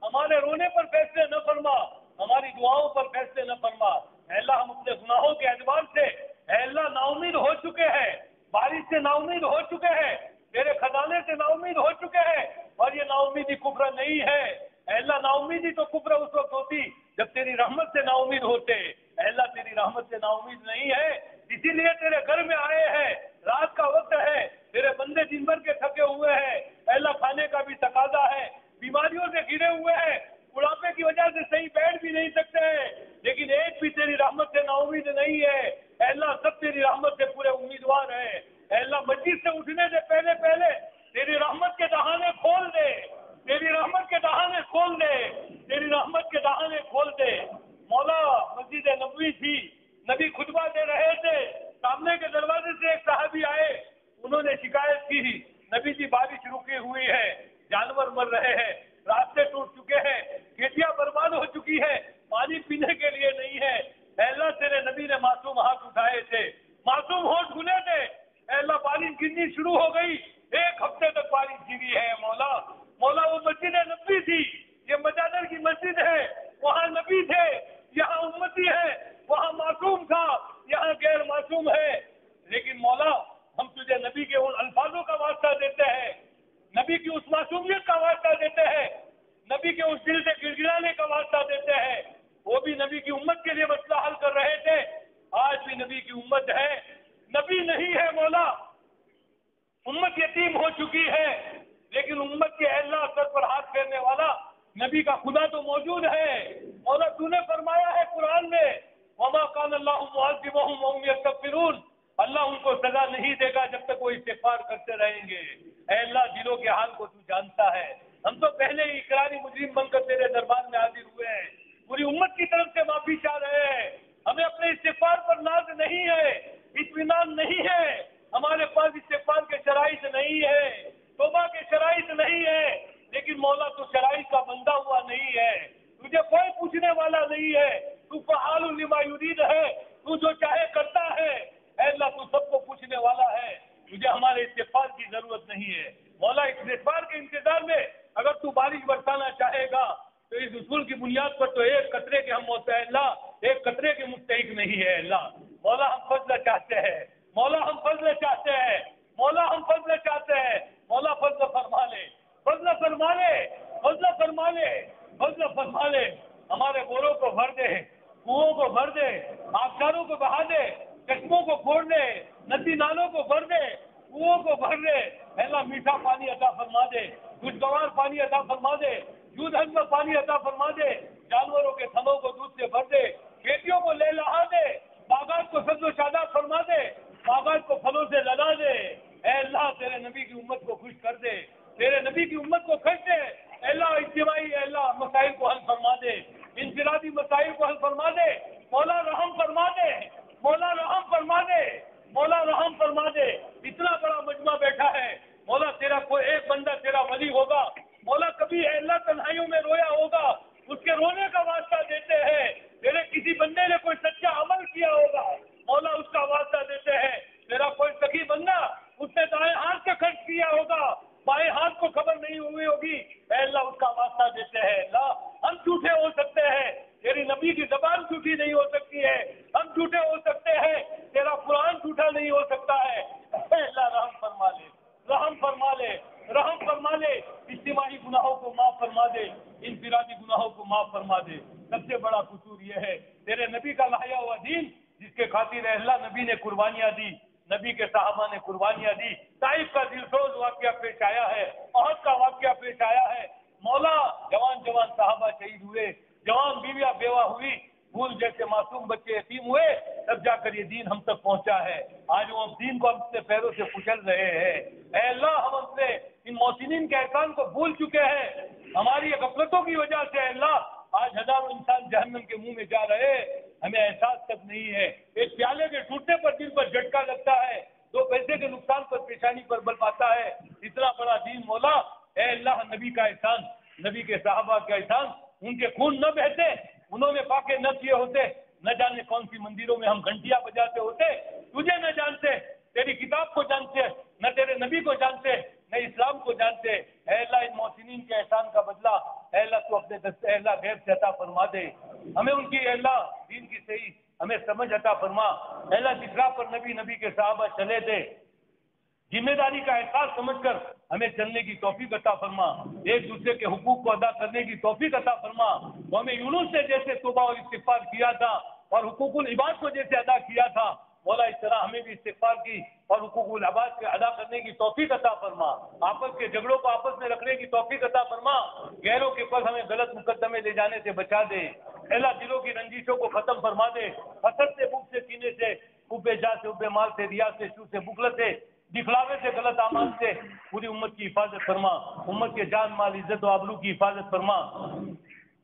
S1: ہمارے رونے پر فیصلے نہ فرما، ہماری دعاؤں پر فیصلے نہ فرما، اے اللہ ہم اپنے گناہوں کے اعتبار سے اے اللہ نا امید ہو چکے ہیں، بارش سے نا امید ہو چکے ہیں، تیرے خزانے سے نا امید ہو چکے ہیں، اور یہ نا امیدی کفر نہیں ہے، اے اللہ نا امیدی تو کفر اس وقت ہوتی جب تیری رحمت سے نا امید ہوتے، اے اللہ تیری رحمت سے نا امید نہیں ہے، اسی لیے تیرے گھر میں آئے ہیں، رات کا وقت ہے، تیرے بندے دن بھر کے تھکے ہوئے ہیں، اے اللہ کھانے کا بھی تقاضا ہے، بیماریوں سے گھرے ہوئے ہیں، بڑھاپے کی وجہ سے صحیح بیٹھ بھی نہیں سکتے ہیں، لیکن ایک بھی تیری رحمت سے نا امید نہیں ہے، اے اللہ سب تیری رحمت سے پورے امیدوار ہیں، اے اللہ مسجد سے اٹھنے سے پہلے پہلے تیری رحمت کے دہانے کھول دے، تیری رحمت کے دہانے کھول دے، تیری رحمت کے دہانے کھول دے۔ مولا مسجد نبوی تھی، نبی خطبہ دے رہے تھے، سامنے کے دروازے سے ایک صحابی آئے، انہوں نے شکایت کی، نبی جی بارش رکی ہوئی ہے، جانور مر رہے ہیں، راستے ٹوٹ چکے ہیں، کھیتیاں برباد ہو چکی ہے، پانی پینے کے لیے نہیں ہے، اے اللہ تیرے نبی نے معصوم ہاتھ اٹھائے تھے، معصوم ہونٹ کھلے تھے، اے اللہ بارش گرنی شروع ہو گئی، ایک ہفتے تک بارش گری ہے مولا۔ مولا وہ مسجد نبی تھی، یہ مجادر کی مسجد ہے، وہاں نبی تھے، یہاں امتی ہے، وہاں معصوم تھا، یہاں غیر معصوم ہے، لیکن مولا ہم تجھے نبی کے ان الفاظوں کا واسطہ دیتے ہیں، نبی کی اس معصومیت کا واسطہ دیتے ہیں، نبی کے اس دل سے گڑگڑانے کا واسطہ دیتے ہیں، وہ بھی نبی کی امت کے لیے مسئلہ حل کر رہے تھے، آج بھی نبی کی امت ہے، نبی نہیں ہے مولا، امت یتیم ہو چکی ہے، لیکن امت کے اللہ سر پر ہاتھ پھیرنے والا نبی کا خدا تو موجود ہے۔ مولا تو نے فرمایا ہے قرآن میں، وما کان اللہ معذبہم وہم یستغفرون، اللہ ان کو سزا نہیں دے گا جب تک وہ استغفار کرتے رہیں گے۔ اے اللہ دلوں کے حال کو تو جانتا ہے، ہم تو پہلے ہی اقراری مجرم بن کر تیرے دربار میں حاضر ہوئے ہیں، پوری امت کی طرف سے معافی چاہ رہے ہیں، ہمیں اپنے استغفار پر ناز نہیں ہے، اطمینان نہیں ہے، ہمارے پاس استغفار کے شرائط نہیں ہے، توبہ کے شرائط نہیں ہے، لیکن مولا تو شرائط کا بندہ ہوا نہیں ہے، تجھے کوئی پوچھنے والا نہیں ہے، تو فعال لما یرید ہے، تو جو چاہے کرتا ہے، اے اللہ تو سب کو پوچھنے والا ہے، تجھے ہمارے استغفار کی ضرورت نہیں ہے، مولا استغفار کے انتظار میں اگر تو بارش برسانا چاہے گا تو اس اصول کی بنیاد پر تو ایک قطرے کے ہم ہوتے ہیں اللہ، ایک قطرے کے مستحق نہیں ہے اللہ، مولا ہم فضل چاہتے ہیں، مولا ہم فضل چاہتے ہیں، مولا ہم فضل چاہتے ہیں، مولا فضل فرما لے، فضل فرما لے، فضل فرما لے، فضل فرما لے، ہمارے بوروں کو بھر دے، کنووں کو بھر دے، آبشاروں کو بہا دے، چشموں کو کھول دے، ندی نالوں کو بھر دے، کنووں کو بھر دے، اللہ میٹھا پانی عطا فرما دے، خوشگوار پانی عطا فرما دے، دودھ کا پانی عطا فرما دے، جانوروں کے تھنوں کو دودھ سے بھر دے، کھیتیوں کو لے لہا دے، باغات کو سبز و شاداب فرما دے، باغات کو پھلوں سے لدا دے، اے اللہ تیرے نبی کی امت کو خوش کر دے، تیرے نبی کی امت کو خوش دے، اے اللہ اجتماعی اے اللہ مسائل کو حل فرما دے، انفرادی مسائل کو حل فرما دے، مولا رحم فرما دے، مولا رحم فرما دے، مولا رحم فرما دے، اتنا بڑا مجمع بیٹھا ہے، مولا تیرا کوئی ایک بندہ تیرا ولی ہوگا، مولا کبھی اے اللہ تنہائیوں میں رویا ہوگا، اس کے رونے کا واسطہ دیتے ہیں، تیرے کسی بندے نے کوئی سچا عمل کیا ہوگا، مولا اس کا واسطہ دیتے ہیں، تیرا کوئی سخی بندہ اس نے دائیں ہاتھ سے خرچ کیا ہوگا، بائیں ہاتھ کو خبر نہیں ہوئی ہوگی، اے اللہ اس کا واسطہ دیتے ہیں، اللہ ہم جھوٹے ہو سکتے ہیں، تیری نبی کی زبان جھوٹی نہیں ہو سکتی ہے، ہم جھوٹے ہو سکتے ہیں، تیرا قرآن جھوٹا نہیں ہو سکتا ہے، اے اللہ رحم فرما لے، رحم فرما لے، رحم فرما لے، اجتماعی گناہوں کو معاف فرما دے، انفرادی گناہوں کو معاف فرما دے، سب سے بڑا قصور یہ ہے تیرے نبی کا لایا ہوا دین جس کے خاطر اے اللہ نبی نے قربانیاں دی، نبی کے صحابہ نے قربانیاں دی، طائف کا دلسوز واقعہ پیش آیا ہے، احد کا واقعہ پیش آیا ہے، مولا جوان جوان صحابہ شہید ہوئے، جوان بیویاں بیوہ ہوئی، پھول جیسے معصوم بچے یتیم ہوئے، تب جا کر یہ دین ہم تک پہنچا ہے، آج وہ دین کو ہم اپنے پیروں سے کچل رہے ہیں، اے اللہ ہم اپنے ان محسنین کے احسان کو بھول چکے ہیں، ہماری غفلتوں کی وجہ سے اے اللہ آج ہزاروں انسان جہنم کے منہ میں جا رہے، ہمیں احساس تک نہیں ہے، ایک پیالے کے ٹوٹنے پر دل پر جھٹکا لگتا ہے، 2 پیسے کے نقصان پر پیشانی پر بل پاتا ہے، اتنا بڑا دین مولا، اے اللہ نبی کا احسان، نبی کے صحابہ کا احسان، ان کے خون نہ بہتے، انہوں نے پاکے نہ کیے ہوتے، نہ جانے کون سی مندروں میں ہم گھنٹیاں بجاتے ہوتے، تجھے نہ جانتے، تیری کتاب کو جانتے، نہ تیرے نبی کو جانتے، نہ اسلام کو جانتے، اے اللہ ان محسنین کے احسان کا بدلہ اے اللہ تو اپنے دستے اے اللہ غیب سے عطا فرما دے، ہمیں ان کی اے اللہ دین کی صحیح ہمیں سمجھ عطا فرما، اے اللہ جس راہ پر نبی کے صحابہ چلے تھے، ذمہ داری کا احساس سمجھ کر ہمیں چلنے کی توفیق عطا فرما، ایک دوسرے کے حقوق کو ادا کرنے کی توفیق عطا فرما، وہ ہمیں یونس نے جیسے توبہ اور استغفار کیا تھا اور حقوق العباد کو جیسے ادا کیا تھا مولا اس طرح ہمیں بھی استغفار کی اور حقوق العباد کے ادا کرنے کی توفیق عطا فرما، آپس کے جھگڑوں کو آپس میں رکھنے کی توفیق عطا فرما، غیروں کے پاس ہمیں غلط مقدمے لے جانے سے بچا دے، اللہ دلوں کی رنجشوں کو ختم فرما دے، حسد سے، بغض سے، کینے سے، حب جاہ سے، حب مال سے، ریا سے، شو سے، بخلت سے، دکھلاوے سے، غلط اعمال سے پوری امت کی حفاظت فرما، امت کے جان مال عزت و آبرو کی حفاظت فرما،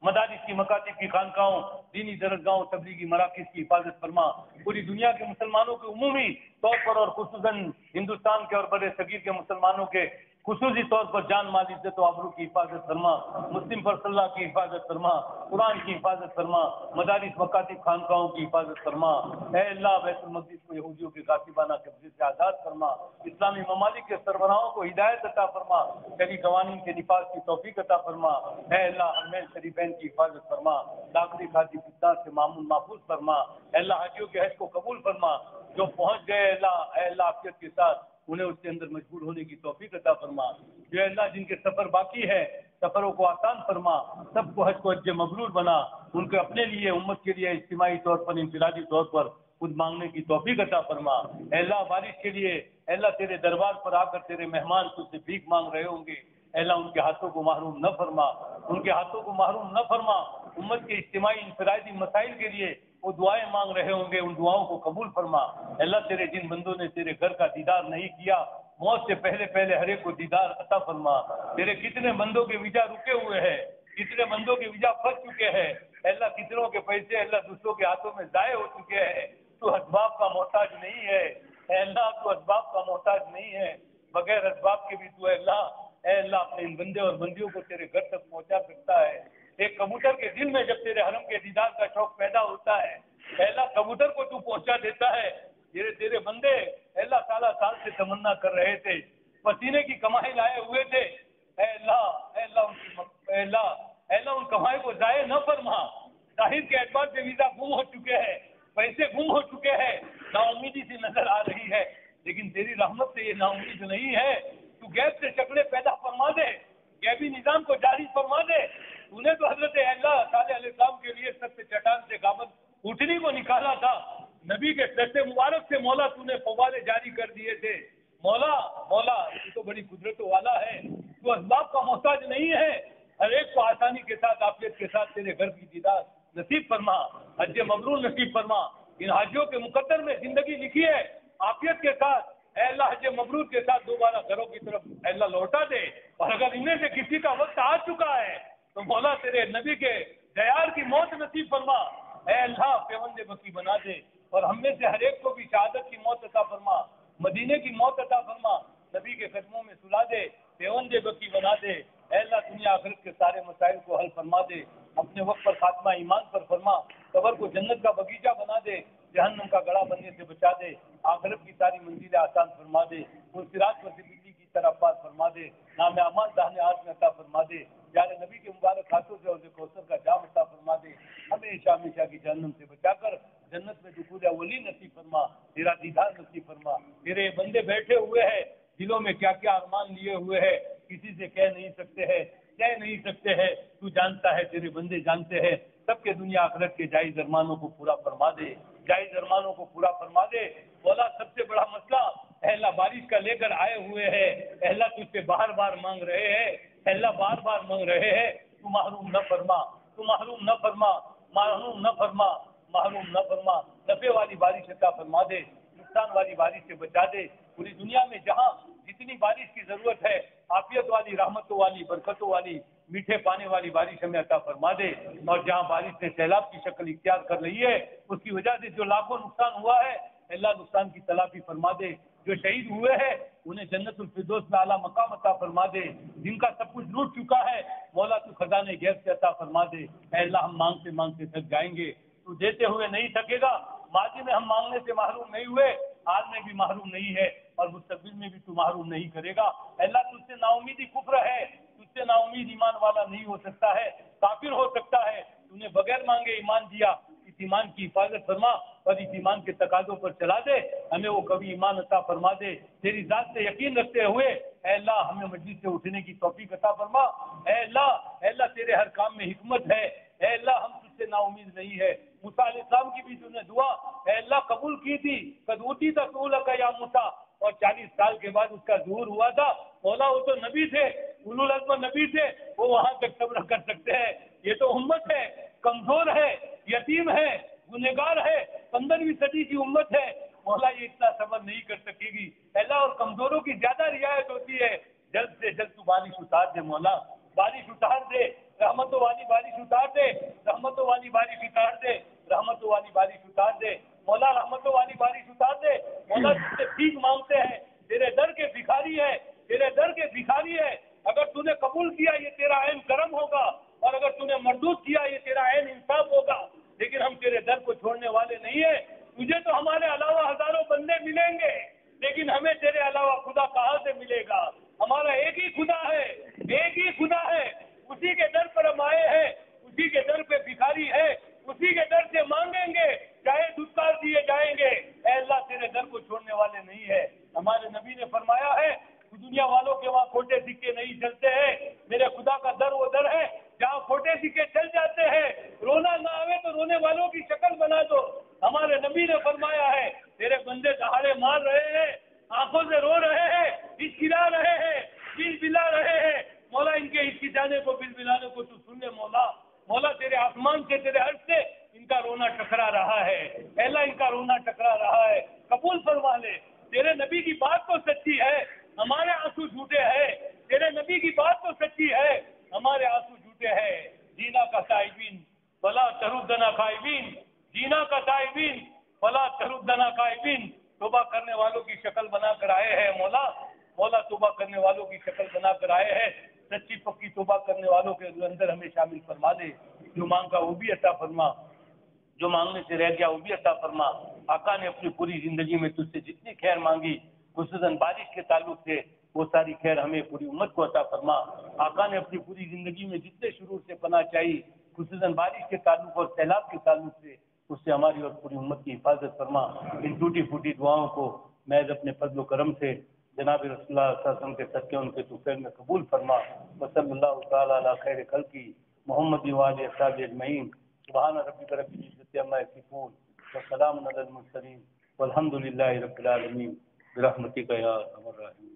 S1: مدارس کی، مکاتب کی، خانقاہوں، دینی درسگاہوں، تبلیغی مراکز کی حفاظت فرما، پوری دنیا کے مسلمانوں کے عمومی طور پر اور خصوصاً ہندوستان کے اور بڑے صغیر کے مسلمانوں کے خصوصی طور پر جان مال عزت و آبرو کی حفاظت فرما، مسلم پر صلاح کی حفاظت فرما، قرآن کی حفاظت فرما، مدارس، مکاتب، خانقاہوں کی حفاظت فرما، اے اللہ بیت المقدس کو یہودیوں کے غاصبانہ قبضے سے آزاد فرما، اسلامی ممالک کے سربراہوں کو ہدایت عطا فرما، شرعی قوانین کے نفاذ کی توفیق عطا فرما، اے اللہ حرمین شریفین کی حفاظت فرما، داخلی خارجی فتنات سے معمول محفوظ فرما، اے اللہ حجیوں کے حج کو قبول فرما، جو پہنچ گئے اے اللہ عافیت کے ساتھ انہیں اس کے اندر مجبور ہونے کی توفیق عطا فرما، جو اللہ جن کے سفر باقی ہے سفروں کو آسان فرما، سب کو حج کو حج مبرور بنا، ان کو اپنے لیے، امت کے لیے اجتماعی طور پر، انفرادی طور پر خود مانگنے کی توفیق عطا فرما، اے اللہ بارش کے لیے، اے اللہ تیرے دربار پر آ کر تیرے مہمان تجھ سے بھیک مانگ رہے ہوں گے، اے اللہ ان کے ہاتھوں کو محروم نہ فرما، ان کے ہاتھوں کو محروم نہ فرما، امت کے اجتماعی انفرادی مسائل کے لیے وہ دعائیں مانگ رہے ہوں گے، ان دعاؤں کو قبول فرما، اللہ تیرے جن بندوں نے تیرے گھر کا دیدار نہیں کیا، موت سے پہلے پہلے ہر ایک کو دیدار عطا فرما، تیرے کتنے بندوں کے ویزا رکے ہوئے ہیں، کتنے بندوں کے ویزا پھنس چکے ہیں، اللہ کتنوں کے پیسے اللہ دوسروں کے ہاتھوں میں ضائع ہو چکے ہیں، تو اسباب کا محتاج نہیں ہے، اے اللہ تو اسباب کا محتاج نہیں ہے، بغیر اسباب کے بھی تو اے اللہ اپنے ان بندے اور بندیوں کو تیرے گھر تک پہنچا سکتا ہے، ایک کبوتر کے دل میں جب تیرے حرم کے دیدار کا شوق پیدا ہوتا ہے، اے اللہ کبوتر کو تو پہنچا دیتا ہے، تیرے بندے اے اللہ تعالیٰ سال سے تمنا کر رہے تھے، پسینے کی کمائی لائے ہوئے تھے، اے اللہ ان کمائی کو ضائع نہ فرما، ظاہر کے اعتبار سے ویزا گم ہو چکے ہیں، پیسے گم ہو چکے ہیں، نا امیدی سے نظر آ رہی ہے، لیکن تیری رحمت سے یہ نا امید نہیں ہے، تو غیب سے شکلیں پیدا فرما دے، غیبی نظام کو جاری فرما دے، تو نے تو حضرت اللہ صالح علیہ السلام کے لیے سب سے چٹان سے گابن اٹھنی کو نکالا تھا، نبی کے سر سے مبارک سے مولا تو نے فوارے جاری کر دیے تھے، مولا تو تو بڑی قدرتوں والا ہے، تو اسباب کا محتاج نہیں ہے، ہر ایک کو آسانی کے ساتھ، عافیت کے ساتھ تیرے گھر کی دیدار نصیب فرما، حج مبرور نصیب فرما، ان حاجیوں کے مقدر میں زندگی لکھی ہے، عافیت کے ساتھ اے اللہ حج مبرور کے ساتھ دوبارہ گھروں کی طرف اے اللہ لوٹا دے، اور اگر انہیں سے کسی کا وقت آ چکا ہے تو مولا تیرے نبی کے دیار کی موت نصیب فرما، اے اللہ پیوند بکی بنا دے، اور ہم میں سے ہر ایک کو بھی شہادت کی موت عطا فرما، مدینے کی موت عطا فرما، نبی کے قدموں میں سلا دے، پیوند بکی بنا دے، اے اللہ دنیا آخرت کے سارے مسائل کو حل فرما دے، اپنے وقت پر خاتمہ ایمان پر فرما، قبر کو جنت کا باغیچہ بنا دے، جہنم کا گڑھا بننے سے بچا دے، آخرت کی ساری منزلیں آسان فرما دے، ان صراط پر سے بجلی کی طرح پار فرما دے، نام امان دہنے ہاتھ میں عطا فرما دے، پیارے نبی کے مبارک ہاتھوں سے حوض کوثر کا جام عطا فرما دے، ہمیشہ ہمیشہ کی جہنم سے بچا کر جنت میں دخول اولی نصیب فرما، تیرا دیدار نصیب فرما، تیرے بندے بیٹھے ہوئے ہیں، دلوں میں کیا کیا ارمان لیے ہوئے ہیں، کسی سے کہہ نہیں سکتے ہیں، تو جانتا ہے، تیرے بندے جانتے ہیں، سب کے دنیا آخرت کے جائز ارمانوں کو پورا فرما دے، مولا سب سے بڑا مسئلہ اے اللہ بارش کا لے کر آئے ہوئے ہیں، اے اللہ تجھ سے بار بار مانگ رہے ہیں، اے اللہ بار بار مانگ رہے ہیں، تو محروم نہ فرما، نفع والی بارش عطا فرما دے، نقصان والی بارش سے بچا دے، پوری دنیا میں جہاں جتنی بارش کی ضرورت ہے، عافیت والی، رحمتوں والی، برکتوں والی، میٹھے پانے والی بارش ہمیں عطا فرما دے، اور جہاں بارش نے سیلاب کی شکل اختیار کر رہی ہے، اس کی وجہ سے جو لاکھوں نقصان ہوا ہے، اللہ نقصان کی تلافی فرما دے، جو شہید ہوئے ہیں انہیں جنت الفردوس میں اعلیٰ مقام عطا فرما دے، جن کا سب کچھ لوٹ چکا ہے مولا تو خزانے غیب سے عطا فرما دے، اے اللہ ہم مانگتے مانگتے تھک جائیں گے، تو دیتے ہوئے نہیں تھکے گا، ماضی میں ہم مانگنے سے محروم نہیں ہوئے، حال میں بھی محروم نہیں ہے، اور مستقبل میں بھی تو محروم نہیں کرے گا، اللہ تجھ سے نا امیدی کفر ہے، تجھ سے نا امید ایمان والا نہیں ہو سکتا ہے، کافر ہو سکتا ہے، تو نے بغیر مانگے ایمان دیا، اس ایمان کی حفاظت فرما، اور اس ایمان کے تقاضوں پر چلا دے، ہمیں وہ کبھی ایمان عطا فرما دے، تیری ذات سے یقین رکھتے ہوئے اے اللہ ہمیں مجلس سے اٹھنے کی توفیق عطا فرما، اے اللہ تیرے ہر کام میں حکمت ہے، اے اللہ ہم تجھ سے نا امید نہیں ہے، موسیٰ علیہ السلام کی بھی تم نے دعا اے اللہ قبول کی تھی، قد اوتیت سؤلک یا موسیٰ، اور 40 سال کے بعد اس کا ظہور ہوا تھا۔ مولا وہ تو نبی تھے، اولو العزم نبی تھے، وہ وہاں تک صبر کر سکتے ہیں، یہ تو امت ہے، کمزور ہے، یتیم ہے، گنہگار ہے، 15ویں صدی کی امت ہے، مولا یہ اتنا صبر نہیں کر سکے گی اللہ، اور کمزوروں کی زیادہ رعایت ہوتی ہے، جلد سے جلد تو بارش اتار دے مولا، بارش اتار دے، رحمتوں والی بارش اتار دے، رحمتوں والی بارش اتار دے، رحمتوں والی بارش اتار دے مولا، رحمتوں والی بارش اتار دے مولا، تجھ سے بھیک مانگتے ہیں، تیرے در کے بھکاری ہے، تیرے در کے بھکاری ہے، اگر تو نے قبول کیا یہ تیرا عین کرم ہوگا، اور اگر تو نے مردود کیا یہ تیرا عین انصاف ہوگا، لیکن ہم تیرے در کو چھوڑنے والے نہیں ہیں، تجھے تو ہمارے علاوہ ہزاروں بندے ملیں گے، لیکن ہمیں تیرے علاوہ خدا کہاں سے ملے گا؟ ہمارا ایک ہی خدا ہے، ایک ہی خدا ہے، اسی کے در پر ہم آئے ہیں، اسی کے در پہ بھکاری ہے، اسی کے در سے مانگیں گے، چاہے دھتکار دیے جائیں گے، اے اللہ تیرے در کو چھوڑنے والے نہیں ہے۔ ہمارے نبی نے فرمایا ہے دنیا والوں کے وہاں کھوٹے سکے نہیں چلتے ہیں، میرے خدا کا در وہ در ہے جہاں کھوٹے سکے چل جاتے ہیں، رونا نہ آئے تو رونے والوں کی شکل بنا دو۔ ہمارے نبی نے فرمایا ہے تیرے بندے دہاڑے مار رہے ہیں، آنکھوں سے رو رہے ہیں، ہچکچا رہے ہیں، بل بلا رہے ہیں، مولا ان کے ہچکچانے کو بل بلانے کو تو سن لے مولا، مولا تیرے آسمان سے تیرے عرش سے ان کا رونا ٹکرا رہا ہے، اے اللہ ان کا رونا ٹکرا رہا ہے، قبول فرما لے، تیرے نبی کی بات تو سچی ہے، ہمارے آنسو جھوٹے ہیں، تیرے نبی کی بات تو سچی ہے، ہمارے آنسو جھوٹے ہیں، جینا کا تائبین فلا تردنا خائبین، جینا کا تائبین فلا تردنا خائبین، توبہ کرنے والوں کی شکل بنا کر آئے ہیں مولا، مولا توبہ کرنے والوں کی شکل بنا کر آئے ہیں، سچی پکی توبہ کرنے والوں کے اندر ہمیں شامل فرما دے، جو مانگا وہ بھی عطا فرما، جو مانگنے سے رہ گیا وہ بھی عطا فرما۔ آقا نے اپنی پوری زندگی میں تجھ سے جتنی خیر مانگی، خصوصاً بارش کے تعلق سے، وہ ساری خیر ہمیں پوری امت کو عطا فرما۔ آقا نے اپنی پوری زندگی میں جتنے شرور سے پناہ چاہی، خصوصاً بارش کے تعلق اور سیلاب کے تعلق سے، اس سے ہماری اور پوری امت کی حفاظت فرما۔ ان ٹوٹی پھوٹی دعاؤں کو محض اپنے فضل و کرم سے جناب رسول اللہ صلی اللہ علیہ وسلم کے صدقے ان کے توفیل میں قبول فرما۔ وصلی اللہ تعالیٰ علی خیر خلقی محمد وآلہ وصحبہ اجمعین۔ سبحان ربک رب العزۃ عما یصفون وسلام علی المرسلین والحمد للہ رب العالمین برحمتک یا ارحم الراحمین۔